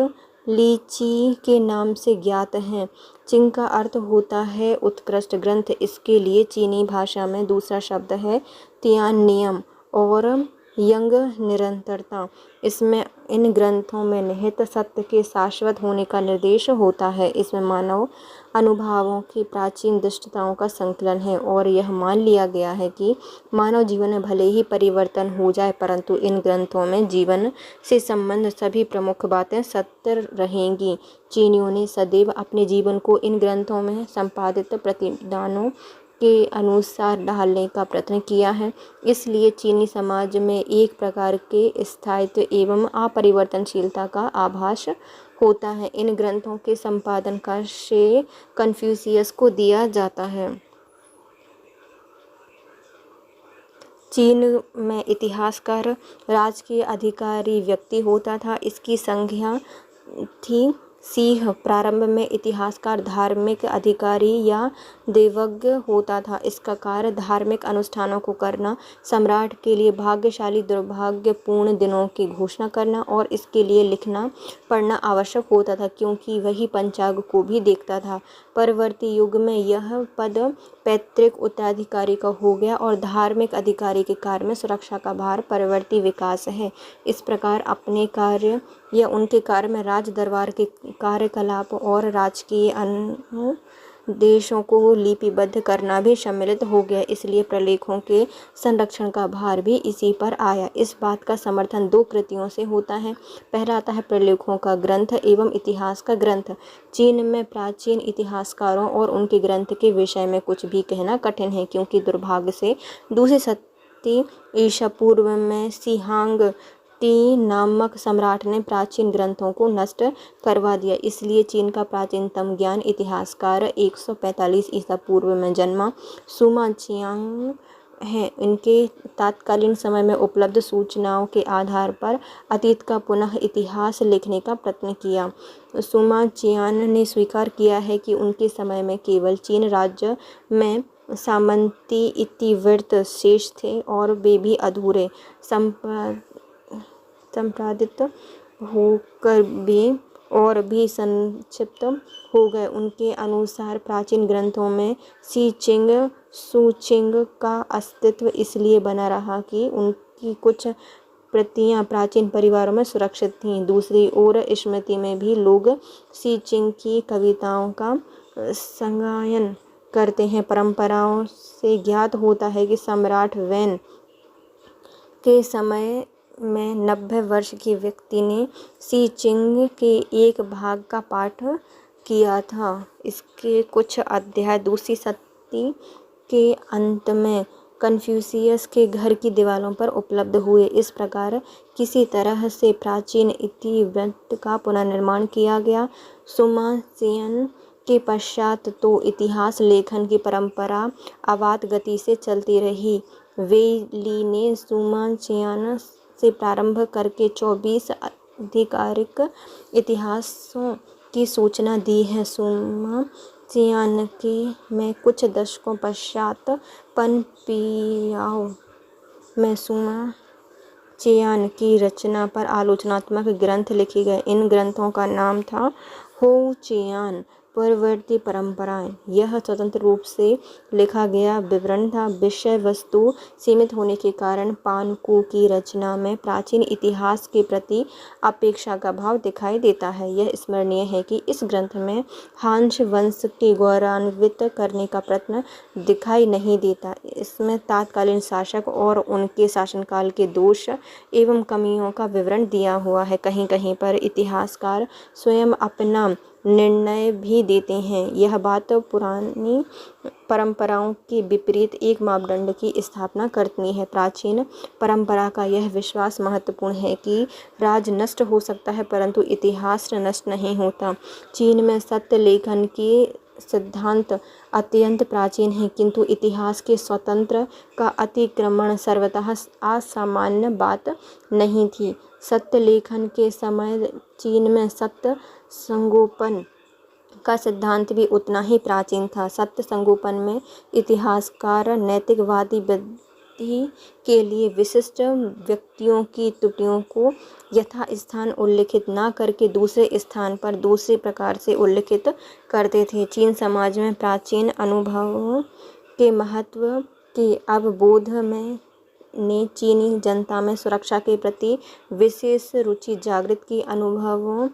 Speaker 1: लीची के नाम से ज्ञात हैं। चिंग का अर्थ होता है उत्कृष्ट ग्रंथ। इसके लिए चीनी भाषा में दूसरा शब्द है तियान नियम और यंग निरंतरता। इसमें इन ग्रंथों में निहित सत्य के शाश्वत होने का निर्देश होता है। इसमें मानव अनुभवों की प्राचीन दृष्टताओं का संकलन है और यह मान लिया गया है कि मानव जीवन में भले ही परिवर्तन हो जाए, परंतु इन ग्रंथों में जीवन से संबंध सभी प्रमुख बातें सत्य रहेंगी। चीनियों ने सदैव अपने जीवन को इन ग्रंथों में संपादित प्रतिदानों के अनुसार ढालने का प्रयत्न किया है। इसलिए चीनी समाज में एक प्रकार के स्थायित्व एवं अपरिवर्तनशीलता का आभास होता है। इन ग्रंथों के संपादन का श्रेय कन्फ्यूशियस को दिया जाता है। चीन में इतिहासकार राजकीय अधिकारी व्यक्ति होता था। इसकी संज्ञा थी सिंह। प्रारंभ में इतिहासकार धार्मिक अधिकारी या देवज्ञ होता था। इसका कार्य धार्मिक अनुष्ठानों को करना, सम्राट के लिए भाग्यशाली दुर्भाग्यपूर्ण दिनों की घोषणा करना और इसके लिए लिखना पढ़ना आवश्यक होता था, क्योंकि वही पंचांग को भी देखता था। परवर्ती युग में यह पद पैतृक उत्तराधिकारी का हो गया और धार्मिक अधिकारी के कार्य में सुरक्षा का भार परवर्ती विकास है। इस प्रकार अपने कार्य या उनके कार्य में राज दरबार के कार्यकलाप और राजकीय अनुदेशों को लिपिबद्ध करना भी सम्मिलित हो गया। इसलिए प्रलेखों के संरक्षण का भार भी इसी पर आया। इस बात का समर्थन 2 कृतियों से होता है। पहला आता है प्रलेखों का ग्रंथ एवं इतिहास का ग्रंथ। चीन में प्राचीन इतिहासकारों और उनके ग्रंथ के विषय में कुछ भी कहना कठिन है, क्योंकि दुर्भाग्य से दूसरी शती ईसा पूर्व में शिहांग टी नामक सम्राट ने प्राचीन ग्रंथों को नष्ट करवा दिया। इसलिए चीन का प्राचीनतम ज्ञान इतिहासकार 145 ईसा पूर्व में जन्मा सुमा चियांग है। इनके तत्कालीन समय में उपलब्ध सूचनाओं के आधार पर अतीत का पुनः इतिहास लिखने का प्रयत्न किया। सुमा चियान ने स्वीकार किया है कि उनके समय में केवल चीन राज्य में सामंती इतिवृत्त शेष थे और वे भी अधूरे संपादित होकर भी संक्षिप्त हो गए। उनके अनुसार प्राचीन ग्रंथों में सी-चिंग, सू-चिंग का अस्तित्व इसलिए बना रहा कि उनकी कुछ प्रतियां प्राचीन परिवारों में सुरक्षित थीं। दूसरी ओर स्मृति में भी लोग सी-चिंग की कविताओं का संगायन करते हैं। परंपराओं से ज्ञात होता है कि सम्राट वैन के समय में 90 वर्ष के व्यक्ति ने सी चिंग के एक भाग का पाठ किया था। इसके कुछ अध्याय दूसरी शती के अंत में कन्फ्यूशियस के घर की दीवारों पर उपलब्ध हुए। इस प्रकार किसी तरह से प्राचीन इतिवृत्त का पुनर्निर्माण किया गया। सुमासियन के पश्चात तो इतिहास लेखन की परंपरा अवात गति से चलती रही। वेली ने सुमासियन से प्रारंभ करके 24 आधिकारिक इतिहासों की सूचना दी है। सुमासियन के में कुछ दशकों पश्चात पनपियाओ में सुमासियन की रचना पर आलोचनात्मक ग्रंथ लिखे गए। इन ग्रंथों का नाम था होचियन पूर्ववर्ती परंपराएं। यह स्वतंत्र रूप से लिखा गया विवरण था। विषय वस्तु सीमित होने के कारण पानकू की रचना में प्राचीन इतिहास के प्रति अपेक्षा का भाव दिखाई देता है। यह स्मरणीय है कि इस ग्रंथ में हांस वंश के गौरवान्वित करने का प्रयत्न दिखाई नहीं देता। इसमें तत्कालीन शासक और उनके शासनकाल के दोष एवं कमियों का विवरण दिया हुआ है। कहीं कहीं पर इतिहासकार स्वयं अपना निर्णय भी देते हैं। यह बात पुरानी परंपराओं के विपरीत एक मापदंड की स्थापना करती है। प्राचीन परंपरा का यह विश्वास महत्वपूर्ण है कि राज नष्ट हो सकता है परंतु इतिहास नष्ट नहीं होता। चीन में सत्य लेखन के सिद्धांत अत्यंत प्राचीन है किंतु इतिहास के स्वतंत्र का अतिक्रमण सर्वतः असामान्य बात नहीं थी। सत्य लेखन के समय चीन में सत्य संगोपन का सिद्धांत भी उतना ही प्राचीन था। सत्य संगोपन में इतिहासकार नैतिकवादी विधि के लिए विशिष्ट व्यक्तियों की त्रुटियों को यथास्थान उल्लिखित न करके दूसरे स्थान पर दूसरे प्रकार से उल्लिखित करते थे। चीन समाज में प्राचीन अनुभवों के महत्व के अवबोध में ने चीनी जनता में सुरक्षा के प्रति विशेष रुचि जागृत की। अनुभवों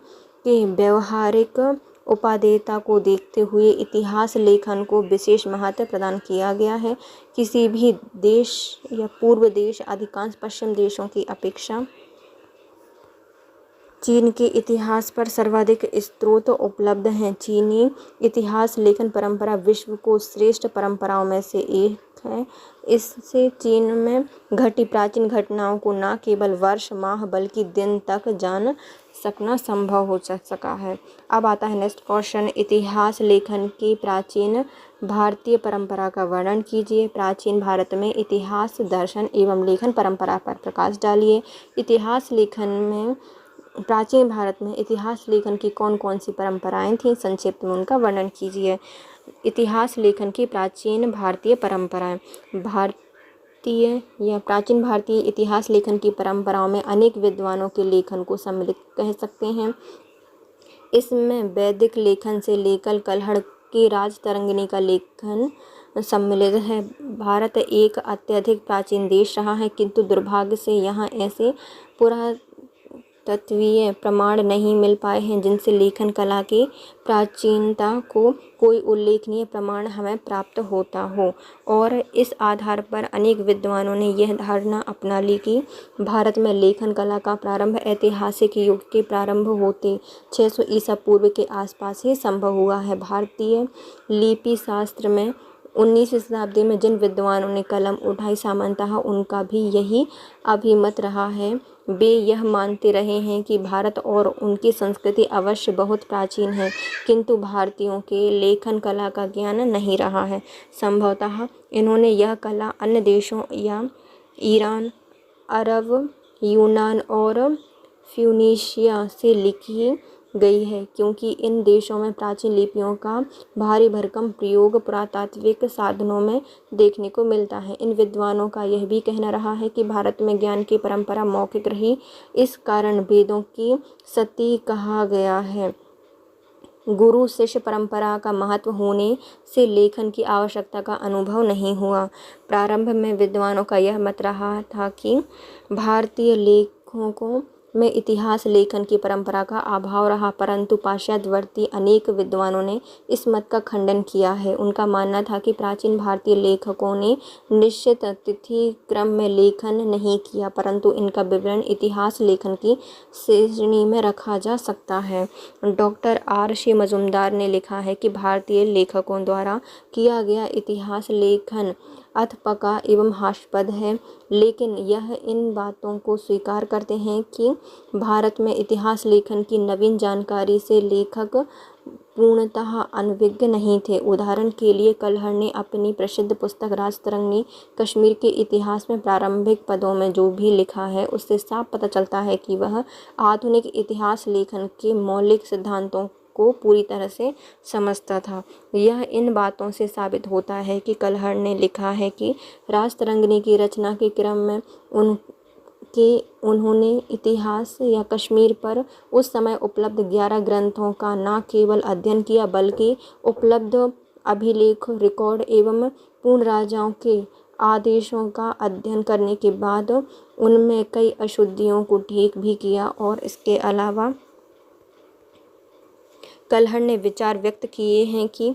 Speaker 1: के व्यवहारिक उपादेयता को देखते हुए इतिहास लेखन को विशेष महत्व प्रदान किया गया है। किसी भी देश या पूर्व देश अधिकांश पश्चिम देशों की अपेक्षा चीन के इतिहास पर सर्वाधिक स्रोत उपलब्ध हैं। चीनी इतिहास लेखन परंपरा विश्व को श्रेष्ठ परंपराओं में से एक है। इससे चीन में घटी प्राचीन घटनाओं को न केवल वर्ष माह बल्कि दिन तक जान सकना संभव हो सका है। अब आता है नेक्स्ट क्वेश्चन। इतिहास लेखन की प्राचीन भारतीय परंपरा का वर्णन कीजिए। प्राचीन भारत में इतिहास दर्शन एवं लेखन परंपरा पर प्रकाश डालिए। इतिहास लेखन में प्राचीन भारत में इतिहास लेखन की कौन कौन सी परंपराएं थीं, संक्षिप्त में उनका वर्णन कीजिए। इतिहास लेखन की प्राचीन भारतीय परंपराएं। प्राचीन भारतीय इतिहास लेखन की परंपराओं में अनेक विद्वानों के लेखन को सम्मिलित कह सकते हैं। इसमें वैदिक लेखन से लेकर कल्हड़ के राजतरंगिणी का लेखन सम्मिलित है। भारत एक अत्यधिक प्राचीन देश रहा है किंतु दुर्भाग्य से यहाँ ऐसे पुरातत्वीय प्रमाण नहीं मिल पाए हैं जिनसे लेखन कला की प्राचीनता को कोई उल्लेखनीय प्रमाण हमें प्राप्त होता हो। और इस आधार पर अनेक विद्वानों ने यह धारणा अपना ली कि भारत में लेखन कला का प्रारंभ ऐतिहासिक युग के प्रारंभ होते 600 ईसा पूर्व के आसपास ही संभव हुआ है। भारतीय लिपि शास्त्र में 19वीं शताब्दी में जिन विद्वानों ने कलम उठाई सामान्यतः उनका भी यही अभिमत रहा है। वे यह मानते रहे हैं कि भारत और उनकी संस्कृति अवश्य बहुत प्राचीन है किंतु भारतीयों के लेखन कला का ज्ञान नहीं रहा है। संभवतः इन्होंने यह कला अन्य देशों या ईरान, अरब, यूनान और फ्यूनिशिया से लिखी गई है क्योंकि इन देशों में प्राचीन लिपियों का भारी भरकम प्रयोग पुरातात्विक साधनों में देखने को मिलता है। इन विद्वानों का यह भी कहना रहा है कि भारत में ज्ञान की परंपरा मौखिक रही, इस कारण वेदों की सती कहा गया है। गुरु शिष्य परंपरा का महत्व होने से लेखन की आवश्यकता का अनुभव नहीं हुआ। प्रारंभ में विद्वानों का यह मत रहा था कि भारतीय लेखों को में इतिहास लेखन की परंपरा का अभाव रहा, परंतु पाश्चात्यवर्ती अनेक विद्वानों ने इस मत का खंडन किया है। उनका मानना था कि प्राचीन भारतीय लेखकों ने निश्चित तिथि क्रम में लेखन नहीं किया, परंतु इनका विवरण इतिहास लेखन की श्रेणी में रखा जा सकता है। Doctor R.C. मजुमदार ने लिखा है कि भारतीय लेखकों द्वारा किया गया इतिहास लेखन अथपका एवं हास्यास्पद है, लेकिन यह इन बातों को स्वीकार करते हैं कि भारत में इतिहास लेखन की नवीन जानकारी से लेखक पूर्णतः अनभिज्ञ नहीं थे। उदाहरण के लिए कलहर ने अपनी प्रसिद्ध पुस्तक राजतरंगी कश्मीर के इतिहास में प्रारंभिक पदों में जो भी लिखा है उससे साफ पता चलता है कि वह आधुनिक इतिहास लेखन के मौलिक सिद्धांतों को पूरी तरह से समझता था। यह इन बातों से साबित होता है कि कलहर ने लिखा है कि राजतरंगिणी की रचना के क्रम में उन्होंने इतिहास या कश्मीर पर उस समय उपलब्ध 11 ग्रंथों का न केवल अध्ययन किया, बल्कि उपलब्ध अभिलेख, रिकॉर्ड एवं पूर्ण राजाओं के आदेशों का अध्ययन करने के बाद उनमें कई अशुद्धियों को ठीक भी किया। और इसके अलावा कलहर ने विचार व्यक्त किए हैं कि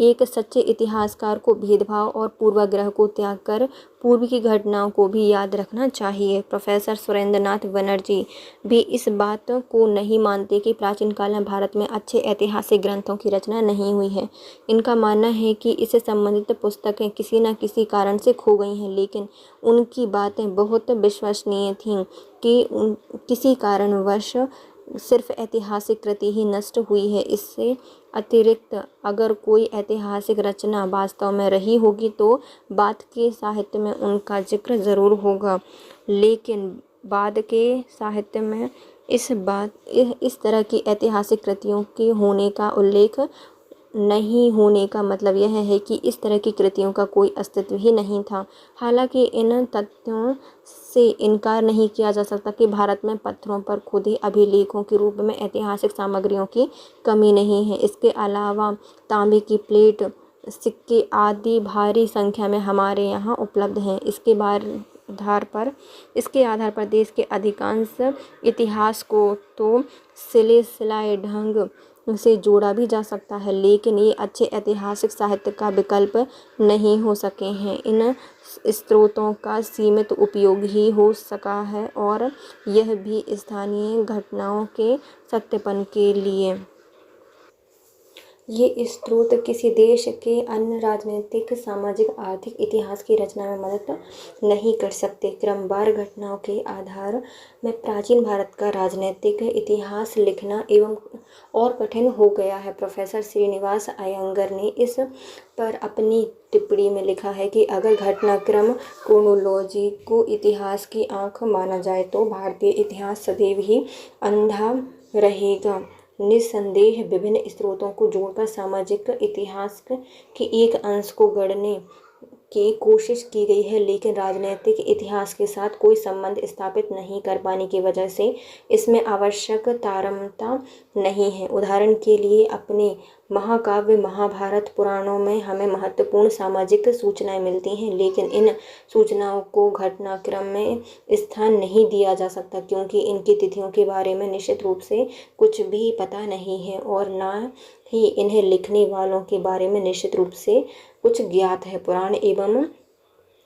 Speaker 1: एक सच्चे इतिहासकार को भेदभाव और पूर्वाग्रह को त्याग कर पूर्व की घटनाओं को भी याद रखना चाहिए। प्रोफेसर सुरेंद्रनाथ बनर्जी भी इस बात को नहीं मानते कि प्राचीन काल में भारत में अच्छे ऐतिहासिक ग्रंथों की रचना नहीं हुई है। इनका मानना है कि इससे संबंधित पुस्तकें किसी न किसी कारण से खो गई हैं, लेकिन उनकी बातें बहुत विश्वसनीय थीं कि किसी कारणवश सिर्फ ऐतिहासिक कृति ही नष्ट हुई है। इससे अतिरिक्त अगर कोई ऐतिहासिक रचना वास्तव में रही होगी तो बाद के साहित्य में उनका जिक्र ज़रूर होगा, लेकिन बाद के साहित्य में इस तरह की ऐतिहासिक कृतियों के होने का उल्लेख नहीं होने का मतलब यह है कि इस तरह की कृतियों का कोई अस्तित्व ही नहीं था। हालांकि इन तथ्यों से इनकार नहीं किया जा सकता कि भारत में पत्थरों पर खुदे अभिलेखों के रूप में ऐतिहासिक सामग्रियों की कमी नहीं है। इसके अलावा तांबे की प्लेट, सिक्के आदि भारी संख्या में हमारे यहाँ उपलब्ध हैं। इसके आधार पर देश के अधिकांश इतिहास को तो सिलसिलाए ढंग से जोड़ा भी जा सकता है, लेकिन ये अच्छे ऐतिहासिक साहित्य का विकल्प नहीं हो सके हैं। इन स्रोतों का सीमित उपयोग ही हो सका है, और यह भी स्थानीय घटनाओं के सत्यापन के लिए। ये स्रोत किसी देश के अन्य राजनीतिक, सामाजिक, आर्थिक इतिहास की रचना में मदद नहीं कर सकते। क्रमवार घटनाओं के आधार में प्राचीन भारत का राजनीतिक इतिहास लिखना एवं और कठिन हो गया है। प्रोफेसर श्रीनिवास अयंगर ने इस पर अपनी टिप्पणी में लिखा है कि अगर घटनाक्रम क्रोनोलॉजी को इतिहास की आँख माना जाए तो भारतीय इतिहास सदैव ही अंधा रहेगा। निस्संदेह विभिन्न स्रोतों को जोड़कर सामाजिक इतिहास के एक अंश को गढ़ने की कोशिश की गई है, लेकिन राजनीतिक इतिहास के साथ कोई संबंध स्थापित नहीं कर पाने की वजह से इसमें आवश्यक तारतम्य नहीं है। उदाहरण के लिए अपने महाकाव्य महाभारत पुराणों में हमें महत्वपूर्ण सामाजिक सूचनाएं मिलती हैं, लेकिन इन सूचनाओं को घटनाक्रम में स्थान नहीं दिया जा सकता, क्योंकि इनकी तिथियों के बारे में निश्चित रूप से कुछ भी पता नहीं है और न ही इन्हें लिखने वालों के बारे में निश्चित रूप से कुछ ज्ञात है। पुराण एवं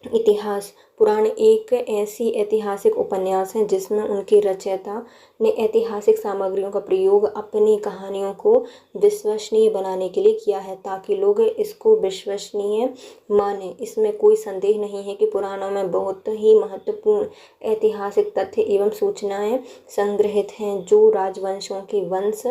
Speaker 1: इतिहास। पुराण एक ऐसी ऐतिहासिक उपन्यास है जिसमें उनके रचयिता ने ऐतिहासिक सामग्रियों का प्रयोग अपनी कहानियों को विश्वसनीय बनाने के लिए किया है, ताकि लोग इसको विश्वसनीय माने। इसमें कोई संदेह नहीं है कि पुराणों में बहुत ही महत्वपूर्ण ऐतिहासिक तथ्य एवं सूचनाएं संग्रहित हैं, जो राजवंशों के वंश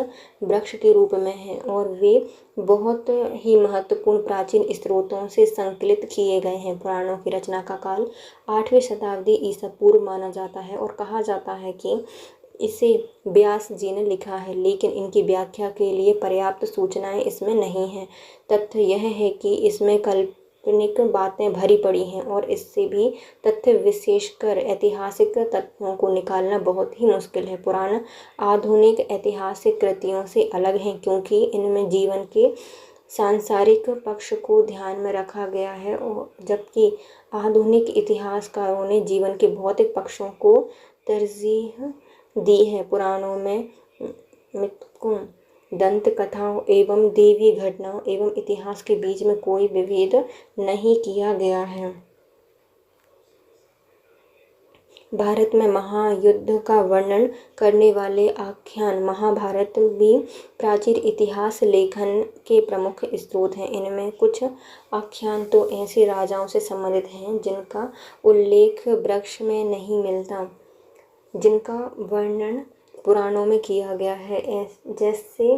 Speaker 1: वृक्ष के रूप में हैं, और वे बहुत ही महत्वपूर्ण प्राचीन स्रोतों से संकलित किए गए हैं। पुराणों की रचना का काल 8वीं शताब्दी ईसा पूर्व माना जाता है और कहा जाता है कि इसे व्यास जी ने लिखा है, लेकिन इनकी व्याख्या के लिए पर्याप्त सूचनाएं इसमें नहीं हैं। तथ्य यह है कि इसमें काल्पनिक बातें भरी पड़ी हैं और इससे भी तथ्य विशेषकर ऐतिहासिक तथ्यों को निकालना बहुत ही मुश्किल है। पुराण आधुनिक ऐतिहासिक कृतियों से अलग हैं क्योंकि इनमें जीवन के सांसारिक पक्ष को ध्यान में रखा गया है, और जबकि आधुनिक इतिहासकारों ने जीवन के भौतिक पक्षों को तरजीह दी है। पुराणों में मिथकों, दंत कथाओं एवं देवी घटनाओं एवं इतिहास के बीच में कोई विभेद नहीं किया गया है। भारत में महायुद्ध का वर्णन करने वाले आख्यान महाभारत भी प्राचीन इतिहास लेखन के प्रमुख स्रोत हैं। इनमें कुछ आख्यान तो ऐसे राजाओं से संबंधित हैं जिनका उल्लेख वृक्ष में नहीं मिलता, जिनका वर्णन पुराणों में किया गया है, जैसे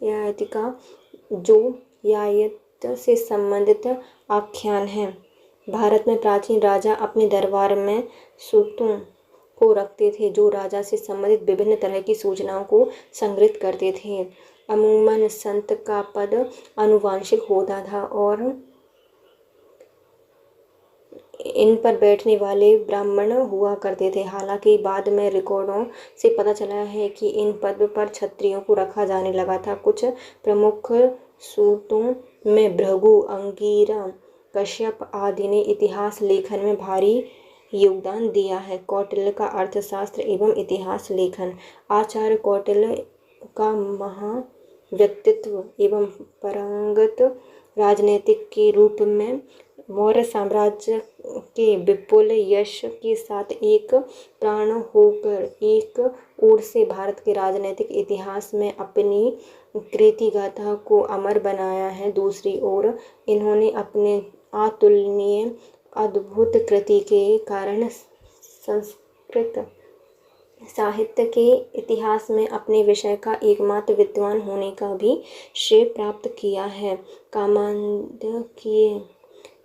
Speaker 1: ययातिका जो यायत से संबंधित आख्यान है। भारत में प्राचीन राजा अपने दरबार में सूतों को रखते थे जो राजा से संबंधित विभिन्न तरह की सूचनाओं को संग्रहित करते थे। अमूमन संत का पद आनुवंशिक होता था और इन पर बैठने वाले ब्राह्मण हुआ करते थे। हालांकि बाद में रिकॉर्डों से पता चला है कि इन पद पर क्षत्रियों को रखा जाने लगा था। कुछ प्रमुख सूतों में भृगु, अंगिरा, कश्यप आदि ने इतिहास लेखन में भारी योगदान दिया है। कौटिल्य का अर्थशास्त्र एवं इतिहास लेखन। आचार्य कौटिल्य का महाव्यक्तित्व एवं पारंगत राजनीतिक के रूप में मौर्य साम्राज्य के विपुल यश के साथ एक प्राण होकर एक ओर से भारत के राजनीतिक इतिहास में अपनी कीर्ति गाथा को अमर बनाया है, दूसरी ओर इन्होंने अपने अतुलनीय अद्भुत कृति के कारण संस्कृत साहित्य के इतिहास में अपने विषय का एकमात्र विद्वान होने का भी श्रेय प्राप्त किया है। कामांधकीय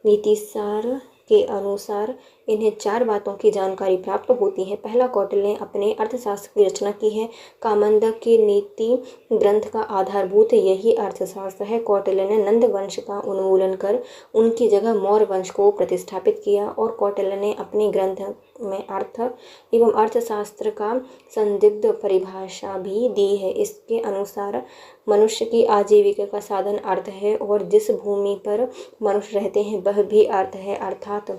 Speaker 1: नीतिसार के अनुसार इन्हें 4 बातों की जानकारी प्राप्त होती है। पहला, कौटिल्य ने अपने अर्थशास्त्र की रचना की है। कामांधक के नीति ग्रंथ का आधारभूत यही अर्थशास्त्र है। कौटिल्य ने नंद वंश का उन्मूलन कर उनकी जगह मौर्य वंश को प्रतिष्ठापित किया और कौटिल्य ने अपने ग्रंथ में अर्थ एवं अर्थशास्त्र का संदिग्ध परिभाषा भी दी है। इसके अनुसार मनुष्य की आजीविका का साधन अर्थ है और जिस भूमि पर मनुष्य रहते हैं वह भी अर्थ है, अर्थात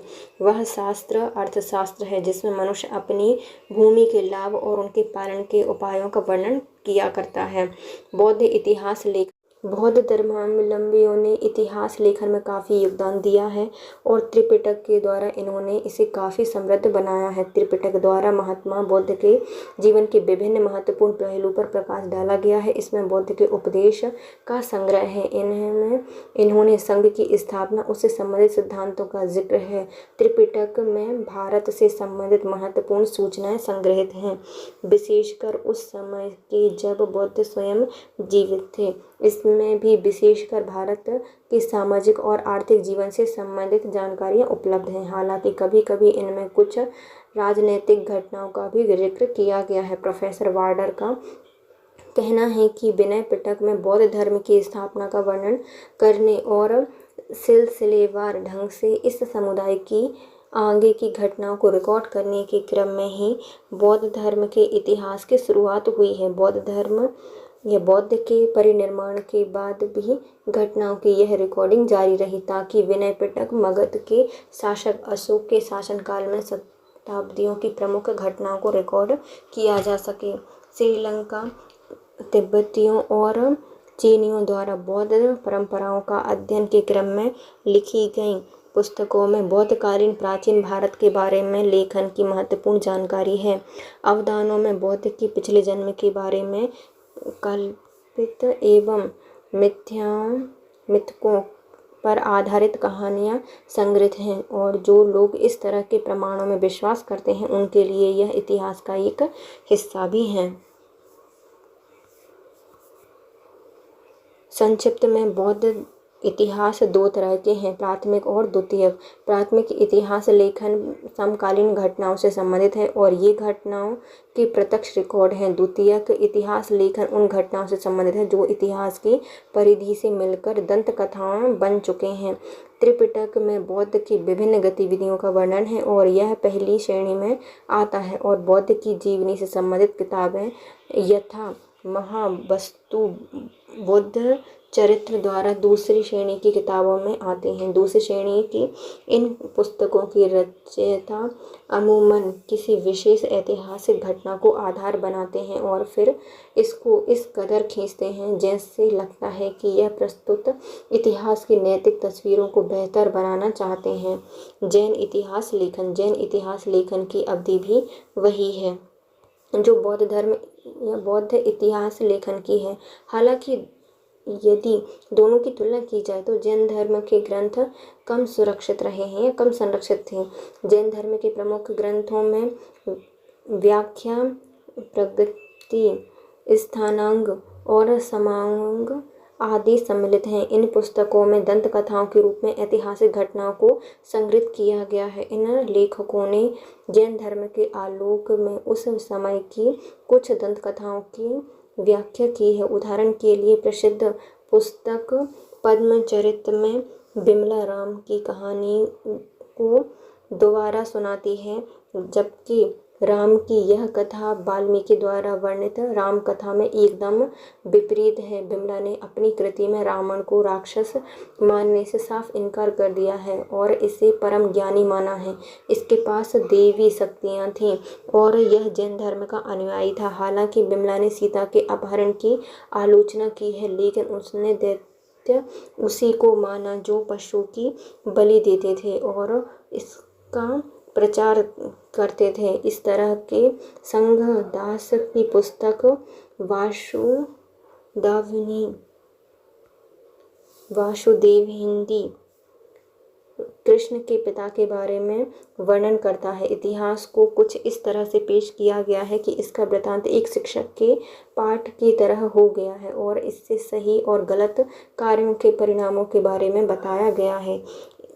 Speaker 1: वह शास्त्र अर्थशास्त्र है जिसमें मनुष्य अपनी भूमि के लाभ और उनके पालन के उपायों का वर्णन किया करता है। बौद्ध इतिहास लेख। बौद्ध धर्मावलंबियों ने इतिहास लेखन में काफ़ी योगदान दिया है और त्रिपिटक के द्वारा इन्होंने इसे काफ़ी समृद्ध बनाया है। त्रिपिटक द्वारा महात्मा बुद्ध के जीवन के विभिन्न महत्वपूर्ण पहलू पर प्रकाश डाला गया है। इसमें बुद्ध के उपदेश का संग्रह है। इन्होंने संघ की स्थापना, उससे संबंधित सिद्धांतों का जिक्र है। त्रिपिटक में भारत से संबंधित महत्वपूर्ण सूचनाएं संग्रहित हैं, विशेषकर उस समय के जब बुद्ध स्वयं जीवित थे। इसमें भी विशेषकर भारत के सामाजिक और आर्थिक जीवन से संबंधित जानकारियाँ उपलब्ध हैं। हालांकि कभी कभी इनमें कुछ राजनीतिक घटनाओं का भी जिक्र किया गया है। प्रोफेसर वार्डर का कहना है कि विनय पिटक में बौद्ध धर्म की स्थापना का वर्णन करने और सिलसिलेवार ढंग से इस समुदाय की आगे की घटनाओं को रिकॉर्ड करने के क्रम में ही बौद्ध धर्म के इतिहास की शुरुआत हुई है। बौद्ध के परिनिर्माण के बाद भी घटनाओं की यह रिकॉर्डिंग जारी रही ताकि विनय पिटक मगध के शासक अशोक के शासनकाल में शताब्दियों की प्रमुख घटनाओं को रिकॉर्ड किया जा सके। श्रीलंका तिब्बतियों और चीनियों द्वारा बौद्ध परंपराओं का अध्ययन के क्रम में लिखी गई पुस्तकों में बौद्धकालीन प्राचीन भारत के बारे में लेखन की महत्वपूर्ण जानकारी है। अवदानों में बौद्ध की पिछले जन्म के बारे में कल्पित एवं मिथकों पर आधारित कहानियाँ संग्रहित हैं और जो लोग इस तरह के प्रमाणों में विश्वास करते हैं उनके लिए यह इतिहास का एक हिस्सा भी है। संक्षिप्त में बौद्ध इतिहास 2 तरह के हैं, प्राथमिक और द्वितीयक। प्राथमिक इतिहास लेखन समकालीन घटनाओं से संबंधित है और ये घटनाओं के प्रत्यक्ष रिकॉर्ड हैं। द्वितीयक इतिहास लेखन उन घटनाओं से संबंधित है जो इतिहास की परिधि से मिलकर दंत कथाएं बन चुके हैं। त्रिपिटक में बौद्ध की विभिन्न गतिविधियों का वर्णन है और यह पहली श्रेणी में आता है और बौद्ध की जीवनी से संबंधित किताबें यथा महावस्तु बुद्ध चरित्र द्वारा दूसरी श्रेणी की किताबों में आते हैं। दूसरी श्रेणी की इन पुस्तकों की रचयिता अमूमन किसी विशेष ऐतिहासिक घटना को आधार बनाते हैं और फिर इसको इस कदर खींचते हैं जैसे लगता है कि यह प्रस्तुत इतिहास की नैतिक तस्वीरों को बेहतर बनाना चाहते हैं। जैन इतिहास लेखन की अवधि भी वही है जो बौद्ध धर्म या बौद्ध इतिहास लेखन की है। हालांकि यदि दोनों की तुलना की जाए तो जैन धर्म के ग्रंथ कम सुरक्षित रहे हैं या कम संरक्षित थे। जैन धर्म के प्रमुख ग्रंथों में व्याख्या, प्रगति, स्थानांग और समांग आदि सम्मिलित हैं। इन पुस्तकों में दंत कथाओं के रूप में ऐतिहासिक घटनाओं को संग्रहित किया गया है। इन लेखकों ने जैन धर्म के आलोक में उस समय की कुछ दंत कथाओं की व्याख्या की है। उदाहरण के लिए प्रसिद्ध पुस्तक पद्मचरित में बिमला राम की कहानी को दोबारा सुनाती है, जबकि राम की यह कथा वाल्मीकि द्वारा वर्णित राम कथा में एकदम विपरीत है। बिमला ने अपनी कृति में रावण को राक्षस मानने से साफ इनकार कर दिया है और इसे परम ज्ञानी माना है। इसके पास देवी शक्तियाँ थीं और यह जैन धर्म का अनुयायी था। हालांकि बिमला ने सीता के अपहरण की आलोचना की है, लेकिन उसने दैत्य उसी को माना जो पशु की बलि देते थे और इसका प्रचार करते थे। इस तरह के संघ दास की पुस्तक वासुदेव हिंदी कृष्ण के पिता के बारे में वर्णन करता है। इतिहास को कुछ इस तरह से पेश किया गया है कि इसका वृत्तांत एक शिक्षक के पाठ की तरह हो गया है और इससे सही और गलत कार्यों के परिणामों के बारे में बताया गया है।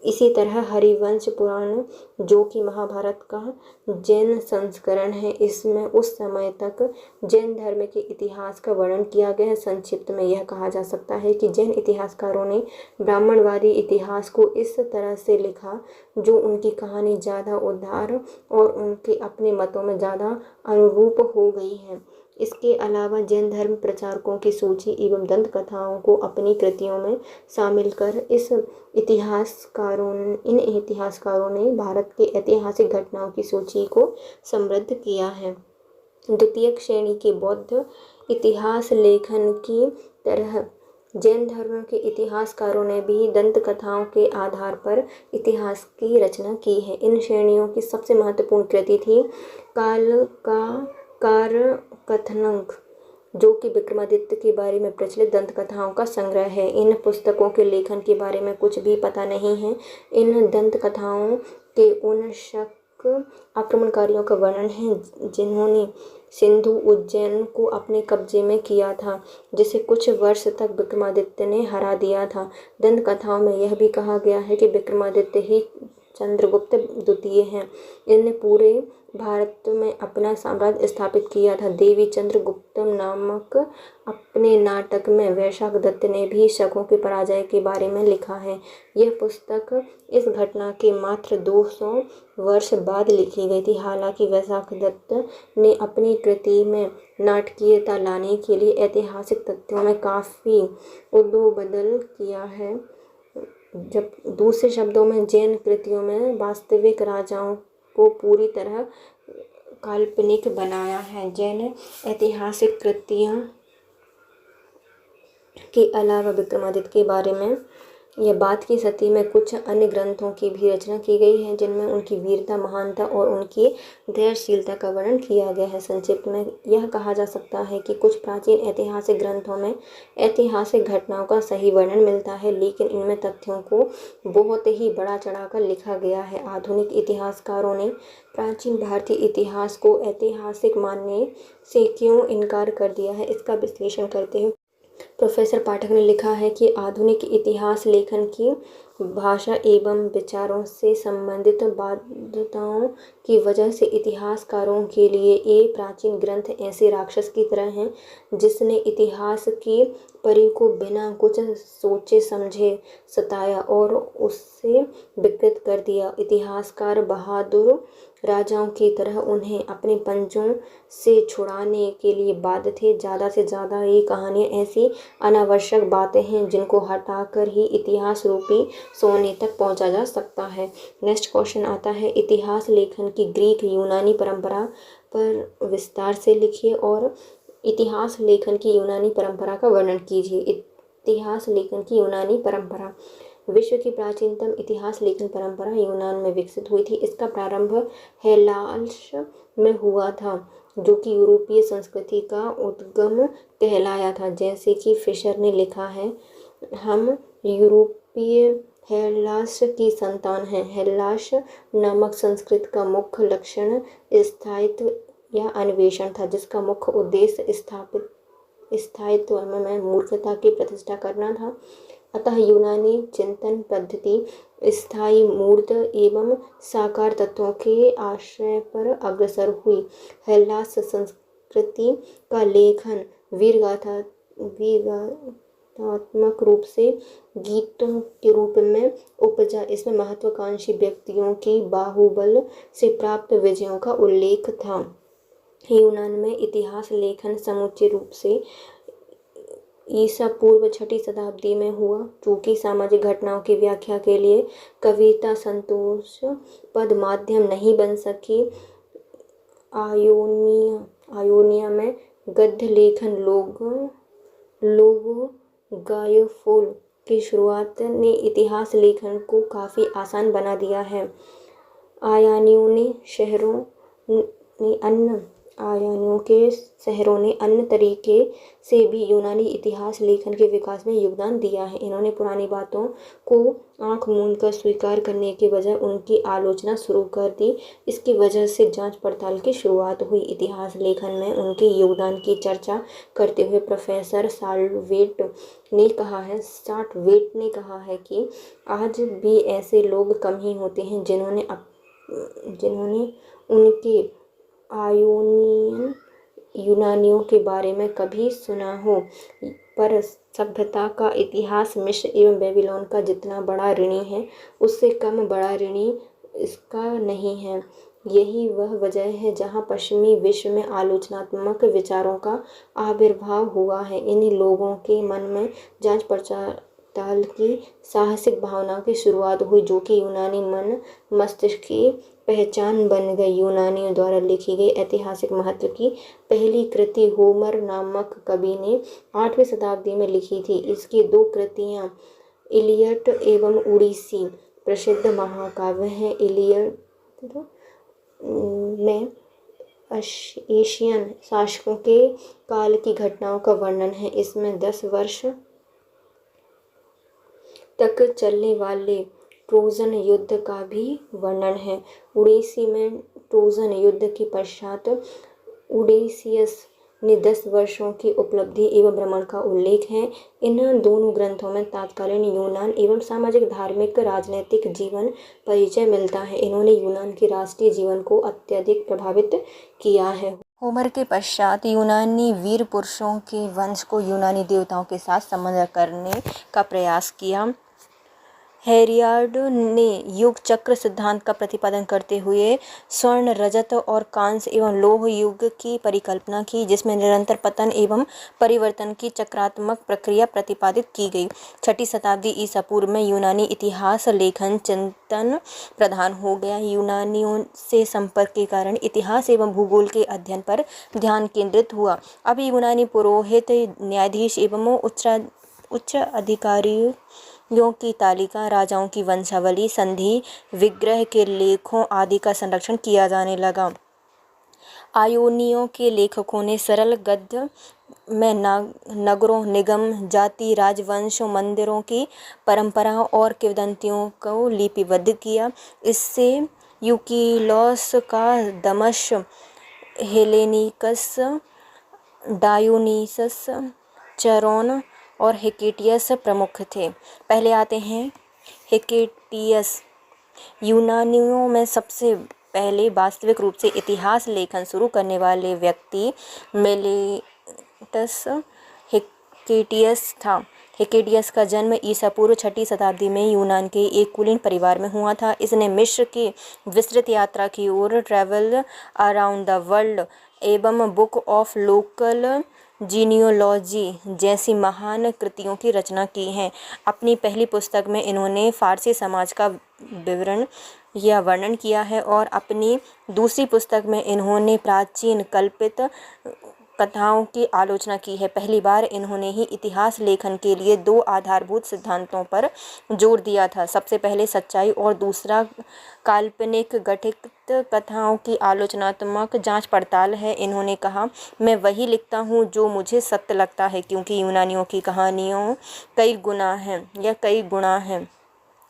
Speaker 1: इसी तरह हरिवंश पुराण, जो कि महाभारत का जैन संस्करण है, इसमें उस समय तक जैन धर्म के इतिहास का वर्णन किया गया है। संक्षिप्त में यह कहा जा सकता है कि जैन इतिहासकारों ने ब्राह्मणवादी इतिहास को इस तरह से लिखा जो उनकी कहानी ज़्यादा उदार और उनके अपने मतों में ज़्यादा अनुरूप हो गई है। इसके अलावा जैन धर्म प्रचारकों की सूची एवं दंत कथाओं को अपनी कृतियों में शामिल कर इन इतिहासकारों ने भारत के ऐतिहासिक घटनाओं की सूची को समृद्ध किया है। द्वितीय श्रेणी के बौद्ध इतिहास लेखन की तरह जैन धर्म के इतिहासकारों ने भी दंत कथाओं के आधार पर इतिहास की रचना की है। इन श्रेणियों की सबसे महत्वपूर्ण कृति थी काल का कारकथनक, जो कि विक्रमादित्य के बारे में प्रचलित दंत कथाओं का संग्रह है। इन पुस्तकों के लेखन के बारे में कुछ भी पता नहीं है। इन दंत कथाओं के उन शक आक्रमणकारियों का वर्णन है जिन्होंने सिंधु उज्जैन को अपने कब्जे में किया था, जिसे कुछ वर्ष तक विक्रमादित्य ने हरा दिया था। दंत कथाओं में यह भी कहा गया है कि विक्रमादित्य ही चंद्रगुप्त द्वितीय हैं। इनने पूरे भारत में अपना साम्राज्य स्थापित किया था। देवी चंद्रगुप्तम नामक अपने नाटक में वैशाख दत्त ने भी शकों के पराजय के बारे में लिखा है। यह पुस्तक इस घटना के मात्र 200 वर्ष बाद लिखी गई थी। हालांकि वैशाख दत्त ने अपनी कृति में नाटकीयता लाने के लिए ऐतिहासिक तथ्यों में काफ़ी उदोबदल किया है, जब दूसरे शब्दों में जैन कृतियों में वास्तविक राजाओं को पूरी तरह काल्पनिक बनाया है। जैन ऐतिहासिक कृतियों के अलावा विक्रमादित्य के बारे में यह बात की सती में कुछ अन्य ग्रंथों की भी रचना की गई है जिनमें उनकी वीरता, महानता और उनकी धैर्यशीलता का वर्णन किया गया है। संक्षिप्त में यह कहा जा सकता है कि कुछ प्राचीन ऐतिहासिक ग्रंथों में ऐतिहासिक घटनाओं का सही वर्णन मिलता है, लेकिन इनमें तथ्यों को बहुत ही बढ़ा चढ़ाकर लिखा गया है। आधुनिक इतिहासकारों ने प्राचीन भारतीय इतिहास को ऐतिहासिक मानने से क्यों इनकार कर दिया है, इसका विश्लेषण करते हुए प्रोफेसर पाठक ने लिखा है कि आधुनिक इतिहास लेखन की भाषा एवं विचारों से संबंधित बाध्यताओं की वजह से इतिहासकारों के लिए ये प्राचीन ग्रंथ ऐसे राक्षस की तरह हैं जिसने इतिहास की परी को बिना कुछ सोचे समझे सताया और उससे विकृत कर दिया। इतिहासकार बहादुर राजाओं की तरह उन्हें अपने पंजों से छुड़ाने के लिए बाध्य थे। ज़्यादा से ज़्यादा ये कहानियाँ ऐसी अनावश्यक बातें हैं जिनको हटाकर ही इतिहास रूपी सोने तक पहुँचा जा सकता है। नेक्स्ट क्वेश्चन आता है, इतिहास लेखन की ग्रीक यूनानी परंपरा पर विस्तार से लिखिए और इतिहास लेखन की यूनानी परंपरा का वर्णन कीजिए। इतिहास लेखन की यूनानी परंपरा। विश्व की प्राचीनतम इतिहास लेखन परंपरा यूनान में विकसित हुई थी। इसका प्रारंभ हेलास में हुआ था, जो कि यूरोपीय संस्कृति का उद्गम कहलाया था। जैसे कि फिशर ने लिखा है, हम यूरोपीय हेलास की संतान हैं। हेलास नामक संस्कृत का मुख्य लक्षण स्थायित्व या अन्वेषण था, जिसका मुख्य उद्देश्य स्थायित्व में मूर्खता की प्रतिष्ठा करना था। अतः यूनानी चिंतन पद्धति स्थायी मूर्त एवं साकार तत्वों के आश्रय पर अग्रसर हुई। हेलास संस्कृति का लेखन वीरगाथात्मक रूप से गीतों के रूप में उपजा। इसमें महत्वाकांक्षी व्यक्तियों की बाहुबल से प्राप्त विजयों का उल्लेख था। यूनान में इतिहास लेखन समूचे रूप से ईसा पूर्व 6वीं शताब्दी में हुआ। चूँकि सामाजिक घटनाओं की व्याख्या के लिए कविता संतोषप्रद माध्यम नहीं बन सकी, आयोनिया में गद्य लेखन गायोफोल की शुरुआत ने इतिहास लेखन को काफ़ी आसान बना दिया है। आयानियों के शहरों ने अन्य तरीके से भी यूनानी इतिहास लेखन के विकास में योगदान दिया है। इन्होंने पुरानी बातों को आंख मूंद कर स्वीकार करने के बजाय उनकी आलोचना शुरू कर दी। इसकी वजह से जांच पड़ताल की शुरुआत हुई। इतिहास लेखन में उनके योगदान की चर्चा करते हुए प्रोफेसर साल्टवेट ने कहा है कि आज भी ऐसे लोग कम ही होते हैं जिन्होंने उनके आयोनियन यूनानियों के बारे में कभी सुना हो, पर सभ्यता का इतिहास मिस्र एवं बेबीलोन का जितना बड़ा ऋणी है, उससे कम बड़ा ऋणी इसका नहीं है। यही वह वजह है जहाँ पश्चिमी विश्व में आलोचनात्मक विचारों का आविर्भाव हुआ है। इन लोगों के मन में जांच पड़ताल की साहसिक भावना की शुरुआत हुई, जो कि यूनानी मन मस्तिष्क की पहचान बन गई। यूनानियों द्वारा लिखी गई ऐतिहासिक महत्व की पहली कृति होमर नामक कवि ने 8वीं शताब्दी में लिखी थी। इसकी 2 कृतियाँ इलियड एवं ओडिसी प्रसिद्ध महाकाव्य हैं। इलियड में एशियन शासकों के काल की घटनाओं का वर्णन है। इसमें 10 वर्ष तक चलने वाले ट्रोजन युद्ध का भी वर्णन है। ओडिसी में ट्रोजन युद्ध के पश्चात ओडेसियस ने 10 वर्षों की उपलब्धि एवं भ्रमण का उल्लेख है। इन दोनों ग्रंथों में तत्कालीन यूनान एवं सामाजिक धार्मिक राजनैतिक जीवन परिचय मिलता है। इन्होंने यूनान के राष्ट्रीय जीवन को अत्यधिक प्रभावित किया है। होमर के पश्चात यूनानी वीर पुरुषों के वंश को यूनानी देवताओं के साथ संबंध करने का प्रयास किया। हेरोड ने युग चक्र सिद्धांत का प्रतिपादन करते हुए स्वर्ण, रजत और कांस्य एवं लौह युग की परिकल्पना की, जिसमें निरंतर पतन एवं परिवर्तन की चक्रात्मक प्रक्रिया प्रतिपादित की गई। 6वीं शताब्दी ईसा पूर्व में यूनानी इतिहास लेखन चिंतन प्रधान हो गया। यूनानियों से संपर्क के कारण इतिहास एवं भूगोल के अध्ययन पर ध्यान केंद्रित हुआ। अब यूनानी पुरोहित, न्यायाधीश एवं उच्च अधिकारियों की तालिका, राजाओं की वंशावली, संधि, विग्रह के लेखों आदि का संरक्षण किया जाने लगा। आयोनियों के लेखकों ने सरल गद्य में नगरों, निगम, जाति, राजवंशों, मंदिरों की परंपराओं और किंवदंतियों को लिपिबद्ध किया। इससे यूकिलोस का दमश, हेलेनिकस, डायोनीसस, चेरोन और हेकेटियस प्रमुख थे। पहले आते हैं हेकेटियस। यूनानियों में सबसे पहले वास्तविक रूप से इतिहास लेखन शुरू करने वाले व्यक्ति मेलेटस हेकेटियस था। हिकेडियस का जन्म ईसा पूर्व 6वीं शताब्दी में यूनान के एक कुलीन परिवार में हुआ था। इसने मिस्र की विस्तृत यात्रा की और ट्रैवल अराउंड द वर्ल्ड एवं बुक ऑफ लोकल जीनियोलॉजी जैसी महान कृतियों की रचना की है। अपनी पहली पुस्तक में इन्होंने फारसी समाज का विवरण या वर्णन किया है और अपनी दूसरी पुस्तक में इन्होंने प्राचीन कल्पित कथाओं की आलोचना की है। पहली बार इन्होंने ही इतिहास लेखन के लिए दो आधारभूत सिद्धांतों पर जोर दिया था। सबसे पहले सच्चाई और दूसरा काल्पनिक गठित कथाओं की आलोचनात्मक जांच पड़ताल है। इन्होंने कहा, मैं वही लिखता हूँ जो मुझे सत्य लगता है, क्योंकि यूनानियों की कहानियों कई गुणा हैं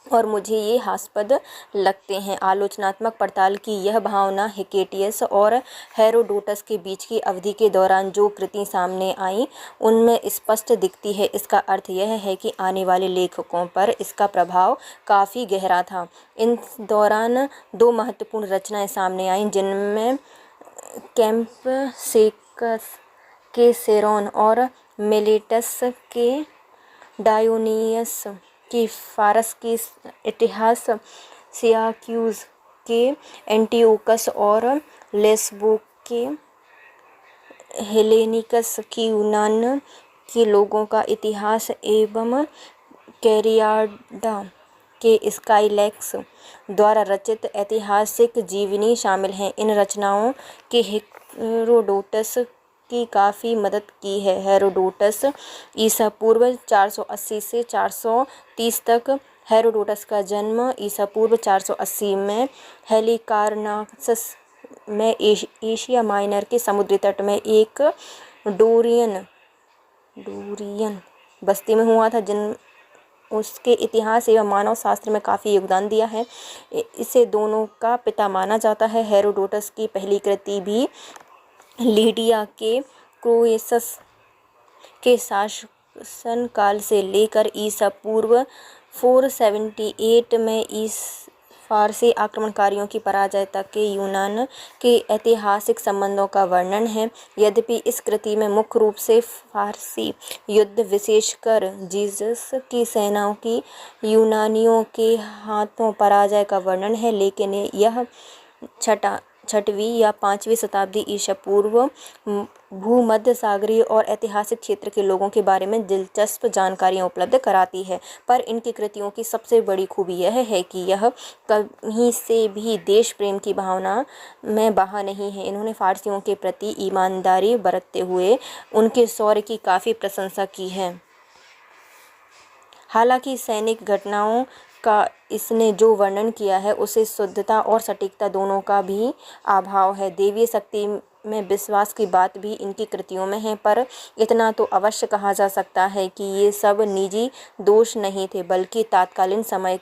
Speaker 1: और मुझे ये हास्यास्पद लगते हैं। आलोचनात्मक पड़ताल की यह भावना हिकेटियस और हेरोडोटस के बीच की अवधि के दौरान जो कृति सामने आई उनमें स्पष्ट दिखती है। इसका अर्थ यह है कि आने वाले लेखकों पर इसका प्रभाव काफ़ी गहरा था। इन दौरान दो महत्वपूर्ण रचनाएं सामने आईं, जिनमें कैम्पसेकस के सेरोन और मिलेटस के डायोनियस की फारस की इतिहास, सियाक्यूज के एंटिओकस और लेस्बो के हेलेनिकस की यूनान के लोगों का इतिहास एवं कैरियाडा के स्काइलैक्स द्वारा रचित ऐतिहासिक जीवनी शामिल हैं। इन रचनाओं के हेरोडोटस की काफ़ी मदद की है। हेरोडोटस ईसा पूर्व 480 से 430 तक। हेरोडोटस का जन्म ईसा पूर्व 480 में हेलिकार्नासस में एशिया माइनर के समुद्री तट में एक डोरियन बस्ती में हुआ था, जिन उसके इतिहास एवं मानव शास्त्र में काफ़ी योगदान दिया है। इसे दोनों का पिता माना जाता है। हेरोडोटस की पहली कृति भी लीडिया के क्रोएसस के शासन काल से लेकर ईसा पूर्व 478 में फारसी आक्रमणकारियों की पराजय तक के यूनान के ऐतिहासिक संबंधों का वर्णन है। यद्यपि इस कृति में मुख्य रूप से फारसी युद्ध, विशेषकर जीसस की सेनाओं की यूनानियों के हाथों पराजय का वर्णन है, लेकिन यह 6वीं या 5वीं शताब्दी ईसा पूर्व भूमध्य सागरीय और ऐतिहासिक क्षेत्र के लोगों के बारे में दिलचस्प जानकारियां उपलब्ध कराती है। पर इनकी कृतियों की सबसे बड़ी खूबी यह है कि यह कहीं से भी देश प्रेम की भावना में बहा नहीं है। इन्होंने फारसियों के प्रति ईमानदारी बरतते हुए उनके शौर्य की काफ़ी प्रशंसा की है। हालांकि सैनिक घटनाओं का इसने जो वर्णन किया है उसे शुद्धता और सटीकता दोनों का भी अभाव है। देवीय शक्ति में विश्वास की बात भी इनकी कृतियों में है, पर इतना तो अवश्य कहा जा सकता है कि ये सब निजी दोष नहीं थे, बल्कि तत्कालीन समय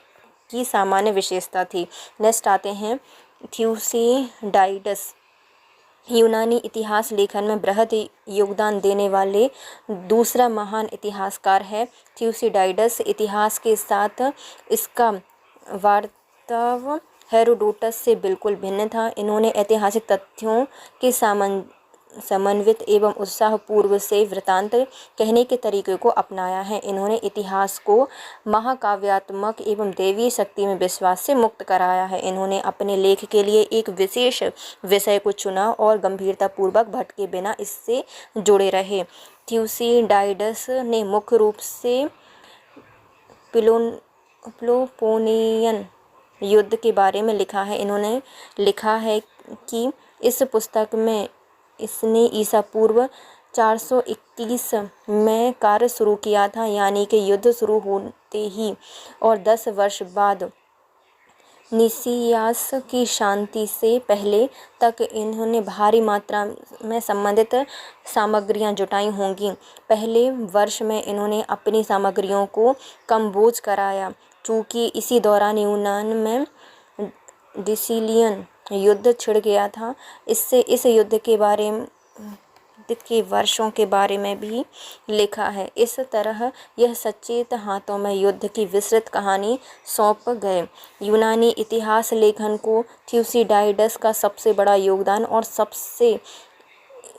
Speaker 1: की सामान्य विशेषता थी। नेक्स्ट आते हैं थ्यूसिडाइडस। यूनानी इतिहास लेखन में बृहद योगदान देने वाले दूसरा महान इतिहासकार है थ्यूसिडाइडस। इतिहास के साथ इसका वार्ताव हेरोडोटस से बिल्कुल भिन्न था। इन्होंने ऐतिहासिक तथ्यों के समन्वित एवं उत्साहपूर्व से वृत्तांत कहने के तरीके को अपनाया है। इन्होंने इतिहास को महाकाव्यात्मक एवं दैवीय शक्ति में विश्वास से मुक्त कराया है। इन्होंने अपने लेख के लिए एक विशेष विषय को चुना और गंभीरतापूर्वक भटके बिना इससे जुड़े रहे। थ्यूसिडाइडस ने मुख्य रूप से पेलोपोनेशियन युद्ध के बारे में लिखा है। इन्होंने लिखा है कि इस पुस्तक में इसने ईसा पूर्व 431 में कार्य शुरू किया था, यानी कि युद्ध शुरू होते ही, और 10 वर्ष बाद निसियास की शांति से पहले तक इन्होंने भारी मात्रा में संबंधित सामग्रियां जुटाई होंगी। पहले वर्ष में इन्होंने अपनी सामग्रियों को कम बोझ कराया, चूँकि इसी दौरान यूनान में डिसिलियन युद्ध छिड़ गया था। इससे इस युद्ध के वर्षों के बारे में भी लिखा है। इस तरह यह सचेत हाथों में युद्ध की विस्तृत कहानी सौंप गए। यूनानी इतिहास लेखन को थ्यूसिडाइडस का सबसे बड़ा योगदान और सबसे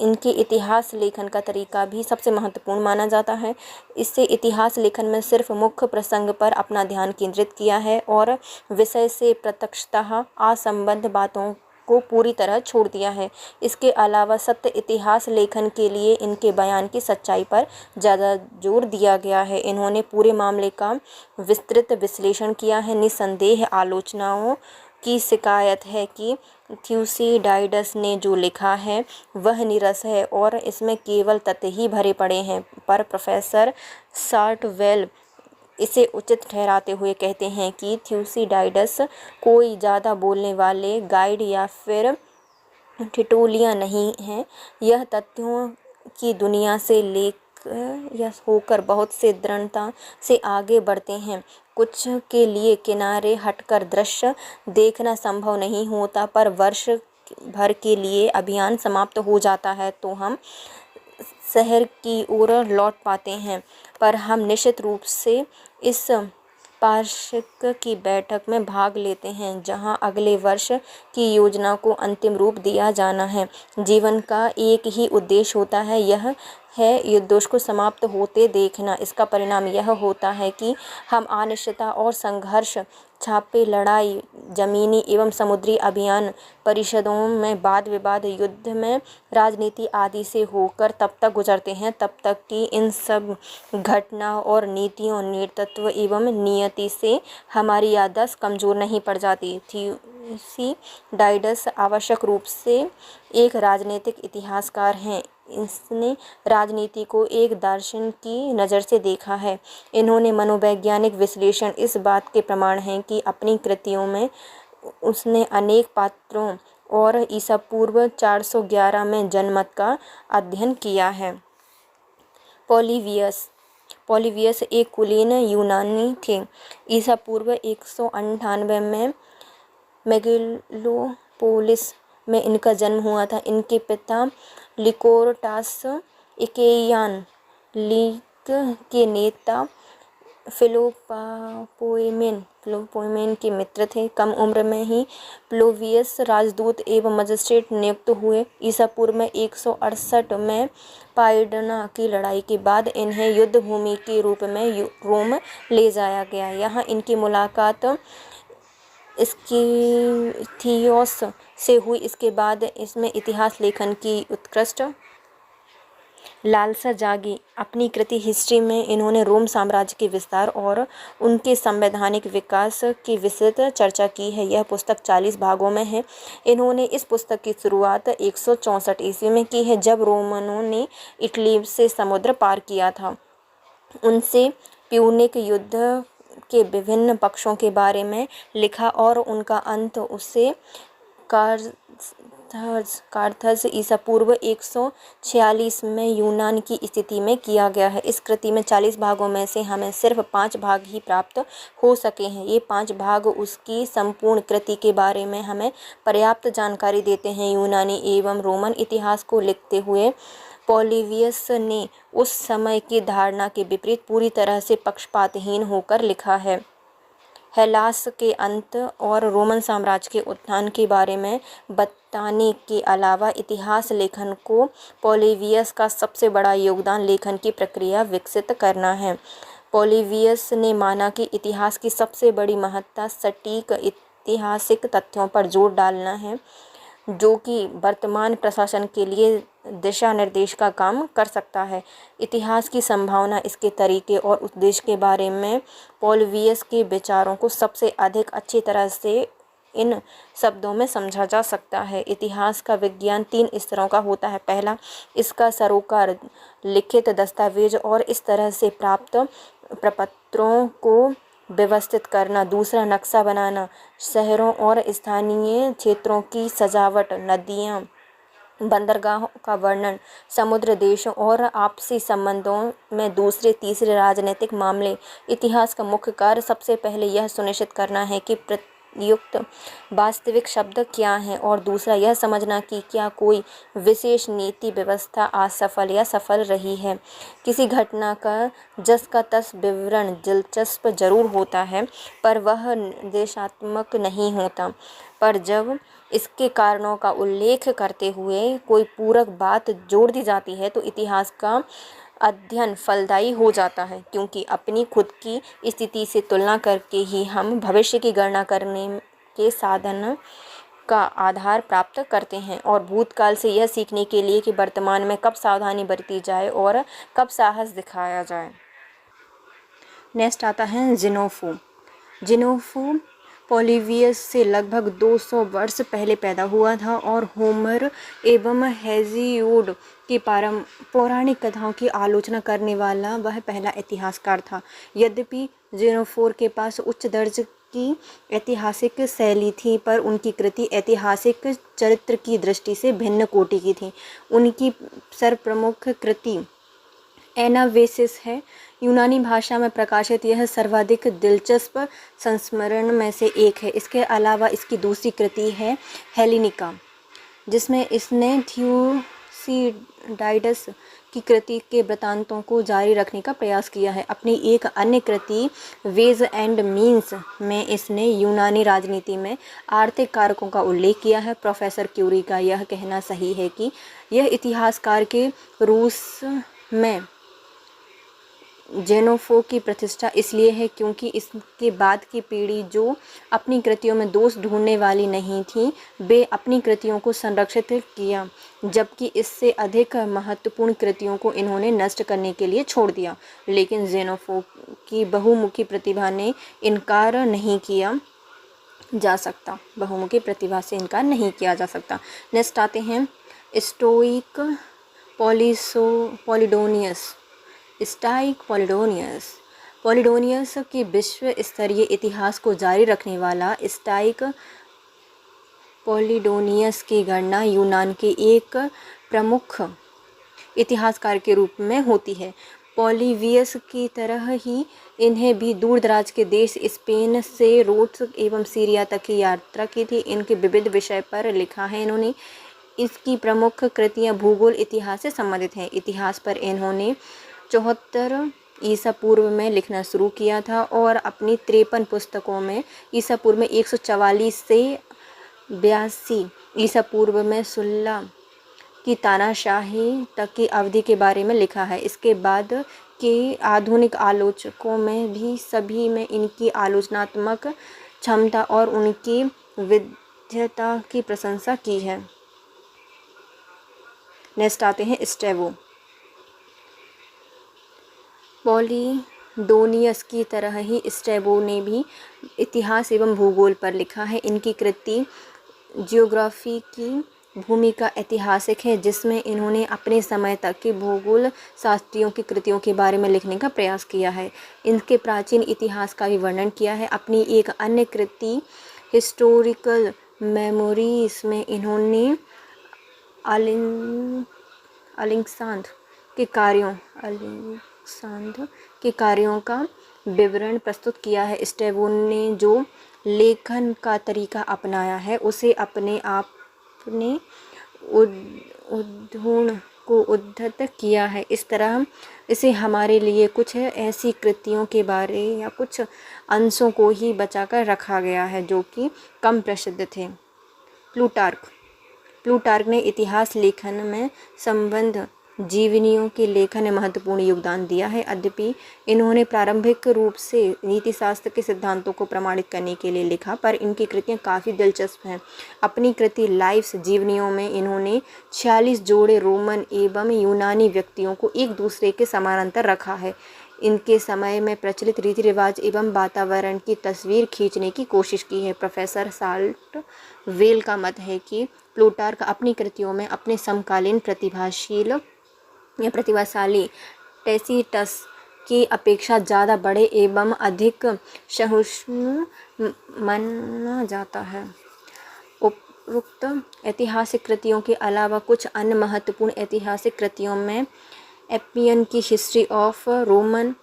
Speaker 1: इनके इतिहास लेखन का तरीका भी सबसे महत्वपूर्ण माना जाता है। इससे इतिहास लेखन में सिर्फ मुख्य प्रसंग पर अपना ध्यान केंद्रित किया है और विषय से प्रत्यक्षतः असंबद्ध बातों को पूरी तरह छोड़ दिया है। इसके अलावा सत्य इतिहास लेखन के लिए इनके बयान की सच्चाई पर ज़्यादा जोर दिया गया है। इन्होंने पूरे मामले का विस्तृत विश्लेषण किया है। निस्संदेह आलोचनाओं की शिकायत है कि थ्यूसिडाइडस ने जो लिखा है वह नीरस है और इसमें केवल तथ्य ही भरे पड़े हैं, पर प्रोफेसर शॉर्टवेल इसे उचित ठहराते हुए कहते हैं कि थ्यूसिडाइडस कोई ज़्यादा बोलने वाले गाइड या फिर ठिठोलिया नहीं है। यह तथ्यों की दुनिया से या होकर बहुत से दृढ़ता से आगे बढ़ते हैं। कुछ के लिए किनारे हटकर दृश्य देखना संभव नहीं होता, पर वर्ष भर के लिए अभियान समाप्त हो जाता है तो हम शहर की ओर लौट पाते हैं। पर हम निश्चित रूप से इस वार्षिक की बैठक में भाग लेते हैं जहां अगले वर्ष की योजना को अंतिम रूप दिया जाना है। जीवन का एक ही उद्देश्य होता है, यह है युद्धों को समाप्त होते देखना। इसका परिणाम यह होता है कि हम अनिश्चितता और संघर्ष, छापे, लड़ाई, जमीनी एवं समुद्री अभियान, परिषदों में वाद विवाद, युद्ध में राजनीति आदि से होकर तब तक गुजरते हैं तब तक कि इन सब घटना और नीतियों, नेतृत्व एवं नियति से हमारी याददाश्त कमज़ोर नहीं पड़ जाती। थ्यूसिडाइडस आवश्यक रूप से एक राजनीतिक इतिहासकार हैं। इसने राजनीति को एक दार्शनिक की नज़र से देखा है। इन्होंने मनोवैज्ञानिक विश्लेषण इस बात के प्रमाण हैं कि अपनी कृतियों में उसने अनेक पात्रों और ईसा पूर्व 411 में जनमत का अध्ययन किया है। पॉलीबियस एक कुलीन यूनानी थे। ईसा पूर्व 198 में मेगालोपोलिस में इनका जन्म हुआ था। इनके पिता लिकोर्टास इकेयान लीग के नेता फिलोपोएमेन के मित्र थे। कम उम्र में ही प्लूवियस राजदूत एवं मजिस्ट्रेट नियुक्त हुए। ईसा पूर्व में 168 में पाइडना की लड़ाई के बाद इन्हें युद्ध भूमि के रूप में रोम ले जाया गया। यहाँ इनकी मुलाकात स्किथियोस से हुई। इसके बाद इसमें इतिहास लेखन की उत्कृष्ट लालसा जागी। अपनी कृति हिस्ट्री में इन्होंने रोम साम्राज्य के विस्तार और उनके संवैधानिक विकास की विस्तृत चर्चा की है। यह पुस्तक 40 भागों में है। इन्होंने इस पुस्तक की शुरुआत 164 ईस्वी में की है, जब रोमनों ने इटली से समुद्र पार किया था। उनसे प्यूनिक युद्ध के विभिन्न पक्षों के बारे में लिखा और उनका अंत उससे कार्थज ईसा पूर्व 146 में यूनान की स्थिति में किया गया है। इस कृति में 40 भागों में से हमें सिर्फ 5 भाग ही प्राप्त हो सके हैं। ये 5 भाग उसकी संपूर्ण कृति के बारे में हमें पर्याप्त जानकारी देते हैं। यूनानी एवं रोमन इतिहास को लिखते हुए पॉलीबियस ने उस समय की धारणा के विपरीत पूरी तरह से पक्षपातहीन होकर लिखा है। हेलास के अंत और रोमन साम्राज्य के उत्थान के बारे में बताने के अलावा इतिहास लेखन को पॉलीबियस का सबसे बड़ा योगदान लेखन की प्रक्रिया विकसित करना है। पॉलीबियस ने माना कि इतिहास की सबसे बड़ी महत्ता सटीक ऐतिहासिक तथ्यों पर जोर डालना है, जो कि वर्तमान प्रशासन के लिए दिशा निर्देश का काम कर सकता है। इतिहास की संभावना, इसके तरीके और उद्देश्य के बारे में पॉलीबियस के विचारों को सबसे अधिक अच्छी तरह से इन शब्दों में समझा जा सकता है। इतिहास का विज्ञान 3 स्तरों का होता है। पहला, इसका सरोकार लिखित दस्तावेज और इस तरह से प्राप्त प्रपत्रों को व्यवस्थित करना। दूसरा, नक्शा बनाना, शहरों और स्थानीय क्षेत्रों की सजावट, नदियाँ, बंदरगाहों का वर्णन, समुद्र देशों और आपसी संबंधों में दूसरे तीसरे राजनीतिक मामले। इतिहास का मुख्य कार्य सबसे पहले यह सुनिश्चित करना है कि प्रयुक्त वास्तविक शब्द क्या हैं, और दूसरा यह समझना कि क्या कोई विशेष नीति व्यवस्था असफल या सफल रही है। किसी घटना का जस का तस विवरण दिलचस्प जरूर होता है, पर वह निर्देशात्मक नहीं होता। पर जब इसके कारणों का उल्लेख करते हुए कोई पूरक बात जोड़ दी जाती है तो इतिहास का अध्ययन फलदायी हो जाता है, क्योंकि अपनी खुद की स्थिति से तुलना करके ही हम भविष्य की गणना करने के साधन का आधार प्राप्त करते हैं और भूतकाल से यह सीखने के लिए कि वर्तमान में कब सावधानी बरती जाए और कब साहस दिखाया जाए। नेक्स्ट आता है ज़ेनोफो। ज़ेनोफो पॉलीबियस से लगभग 200 वर्ष पहले पैदा हुआ था और होमर एवं हेसियोड की पौराणिक कथाओं की आलोचना करने वाला वह पहला इतिहासकार था। यद्यपि ज़ेनोफोर के पास उच्च दर्ज की ऐतिहासिक शैली थी, पर उनकी कृति ऐतिहासिक चरित्र की दृष्टि से भिन्न कोटि की थी। उनकी सर्वप्रमुख कृति एनावेसिस है। यूनानी भाषा में प्रकाशित यह सर्वाधिक दिलचस्प संस्मरण में से एक है। इसके अलावा इसकी दूसरी कृति है हेलेनिका, जिसमें इसने थ्यूसिडाइडस की कृति के वृत्तांतों को जारी रखने का प्रयास किया है। अपनी एक अन्य कृति वेज एंड मीन्स में इसने यूनानी राजनीति में आर्थिक कारकों का उल्लेख किया है। प्रोफेसर क्यूरी का यह कहना सही है कि यह इतिहासकार के रूस में ज़ेनोफो की प्रतिष्ठा इसलिए है क्योंकि इसके बाद की पीढ़ी जो अपनी कृतियों में दोष ढूंढने वाली नहीं थी, वे अपनी कृतियों को संरक्षित किया, जबकि इससे अधिक महत्वपूर्ण कृतियों को इन्होंने नष्ट करने के लिए छोड़ दिया। लेकिन ज़ेनोफो की बहुमुखी प्रतिभा से इनकार नहीं किया जा सकता। नेक्स्ट आते हैं स्टोइक पॉलिडोनियस की विश्व स्तरीय इतिहास को जारी रखने वाला स्टाइक पॉलिडोनियस की गणना यूनान के एक प्रमुख इतिहासकार के रूप में होती है। पॉलीबियस की तरह ही इन्हें भी दूर दराज के देश स्पेन से रोड्स एवं सीरिया तक की यात्रा की थी। इनके विविध विषय पर लिखा है इन्होंने। इसकी प्रमुख कृतियां भूगोल इतिहास से संबंधित हैं। इतिहास पर इन्होंने 74 ईसा पूर्व में लिखना शुरू किया था और अपनी 53 पुस्तकों में ईसा पूर्व में 144 से 82 ईसा पूर्व में सुल्ला की तानाशाही तक की अवधि के बारे में लिखा है। इसके बाद के आधुनिक आलोचकों में भी सभी में इनकी आलोचनात्मक क्षमता और उनकी विद्वता की प्रशंसा की है। नेक्स्ट आते हैं स्ट्रैबो। पॉलिडोनियस की तरह ही स्ट्रैबो ने भी इतिहास एवं भूगोल पर लिखा है। इनकी कृति जियोग्राफी की भूमिका ऐतिहासिक है, जिसमें इन्होंने अपने समय तक के भूगोल शास्त्रियों की कृतियों के बारे में लिखने का प्रयास किया है। इनके प्राचीन इतिहास का भी वर्णन किया है। अपनी एक अन्य कृति हिस्टोरिकल मेमोरीज में इन्होंने अलेक्सांद्र के कार्यों का विवरण प्रस्तुत किया है। स्ट्रैबो ने जो लेखन का तरीका अपनाया है उसे अपने आप ने उद्धरण को उद्धृत किया है। इस तरह इसे हमारे लिए कुछ ऐसी कृतियों के बारे या कुछ अंशों को ही बचाकर रखा गया है जो कि कम प्रसिद्ध थे। प्लूटार्क ने इतिहास लेखन में संबंध जीवनियों के लेखन में महत्वपूर्ण योगदान दिया है। यद्यपि इन्होंने प्रारंभिक रूप से नीतिशास्त्र के सिद्धांतों को प्रमाणित करने के लिए लिखा, पर इनकी कृतियां काफ़ी दिलचस्प हैं। अपनी कृति लाइफ्स जीवनियों में इन्होंने 46 जोड़े रोमन एवं यूनानी व्यक्तियों को एक दूसरे के समानांतर रखा है। इनके समय में प्रचलित रीति रिवाज एवं वातावरण की तस्वीर खींचने की कोशिश की है। प्रोफेसर साल्ट वेल का मत है कि प्लूटार्क अपनी कृतियों में अपने समकालीन प्रतिभाशाली टैसीटस की अपेक्षा ज़्यादा बड़े एवं अधिक सहिष्णु माना जाता है। उपरोक्त ऐतिहासिक कृतियों के अलावा कुछ अन्य महत्वपूर्ण ऐतिहासिक कृतियों में एपियन की हिस्ट्री ऑफ रोमन,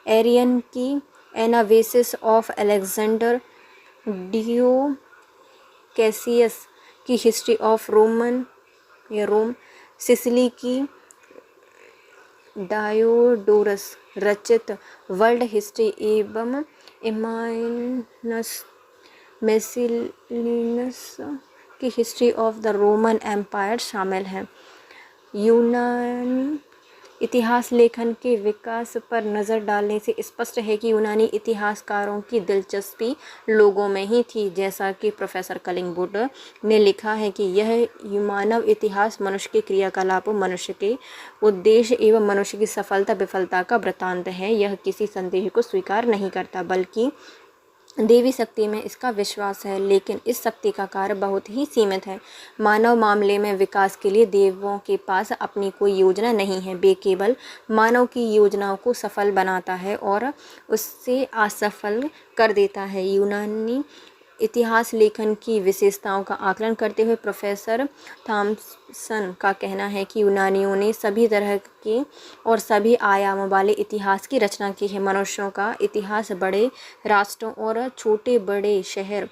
Speaker 1: एरियन की Anabasis of Alexander, Dio Cassius की हिस्ट्री ऑफ रोम, सिसिली की डायोडोरस रचित वर्ल्ड हिस्ट्री एवं एमाइनस मेसिलिनस की history of the Roman Empire शामिल है। यूनानी इतिहास लेखन के विकास पर नज़र डालने से स्पष्ट है कि यूनानी इतिहासकारों की दिलचस्पी लोगों में ही थी। जैसा कि प्रोफेसर कलिंगवुड ने लिखा है कि यह मानव इतिहास मनुष्य के क्रियाकलापों, मनुष्य के उद्देश्य एवं मनुष्य की सफलता विफलता का वृत्तांत है। यह किसी संदेह को स्वीकार नहीं करता, बल्कि देवी शक्ति में इसका विश्वास है, लेकिन इस शक्ति का कार्य बहुत ही सीमित है। मानव मामले में विकास के लिए देवों के पास अपनी कोई योजना नहीं है। वे केवल मानव की योजनाओं को सफल बनाता है और उससे असफल कर देता है। यूनानी इतिहास लेखन की विशेषताओं का आकलन करते हुए प्रोफेसर थॉमसन का कहना है कि यूनानियों ने सभी तरह के और सभी आयामों वाले इतिहास की रचना की है। मनुष्यों का इतिहास बड़े राष्ट्रों और छोटे बड़े शहर,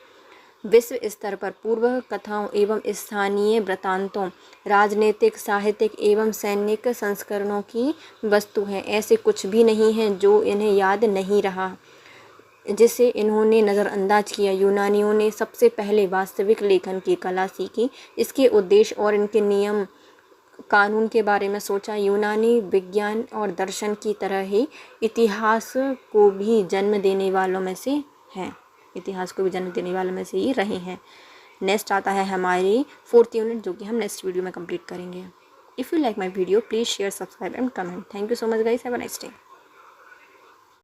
Speaker 1: विश्व स्तर पर पूर्व कथाओं एवं स्थानीय वृत्तांतों, राजनीतिक, साहित्यिक एवं सैनिक संस्करणों की वस्तु है। ऐसे कुछ भी नहीं है जो इन्हें याद नहीं रहा, जिसे इन्होंने नज़रअंदाज किया। यूनानियों ने सबसे पहले वास्तविक लेखन की कला सीखी, इसके उद्देश्य और इनके नियम कानून के बारे में सोचा। यूनानी विज्ञान और दर्शन की तरह ही इतिहास को भी जन्म देने वालों में से हैं, इतिहास को भी जन्म देने वालों में से ही रहे हैं। नेक्स्ट आता है हमारी 4th यूनिट, जो कि हम नेक्स्ट वीडियो में कंप्लीट करेंगे। If you like my video please share, subscribe and comment. Thank you so much guys, have a nice day.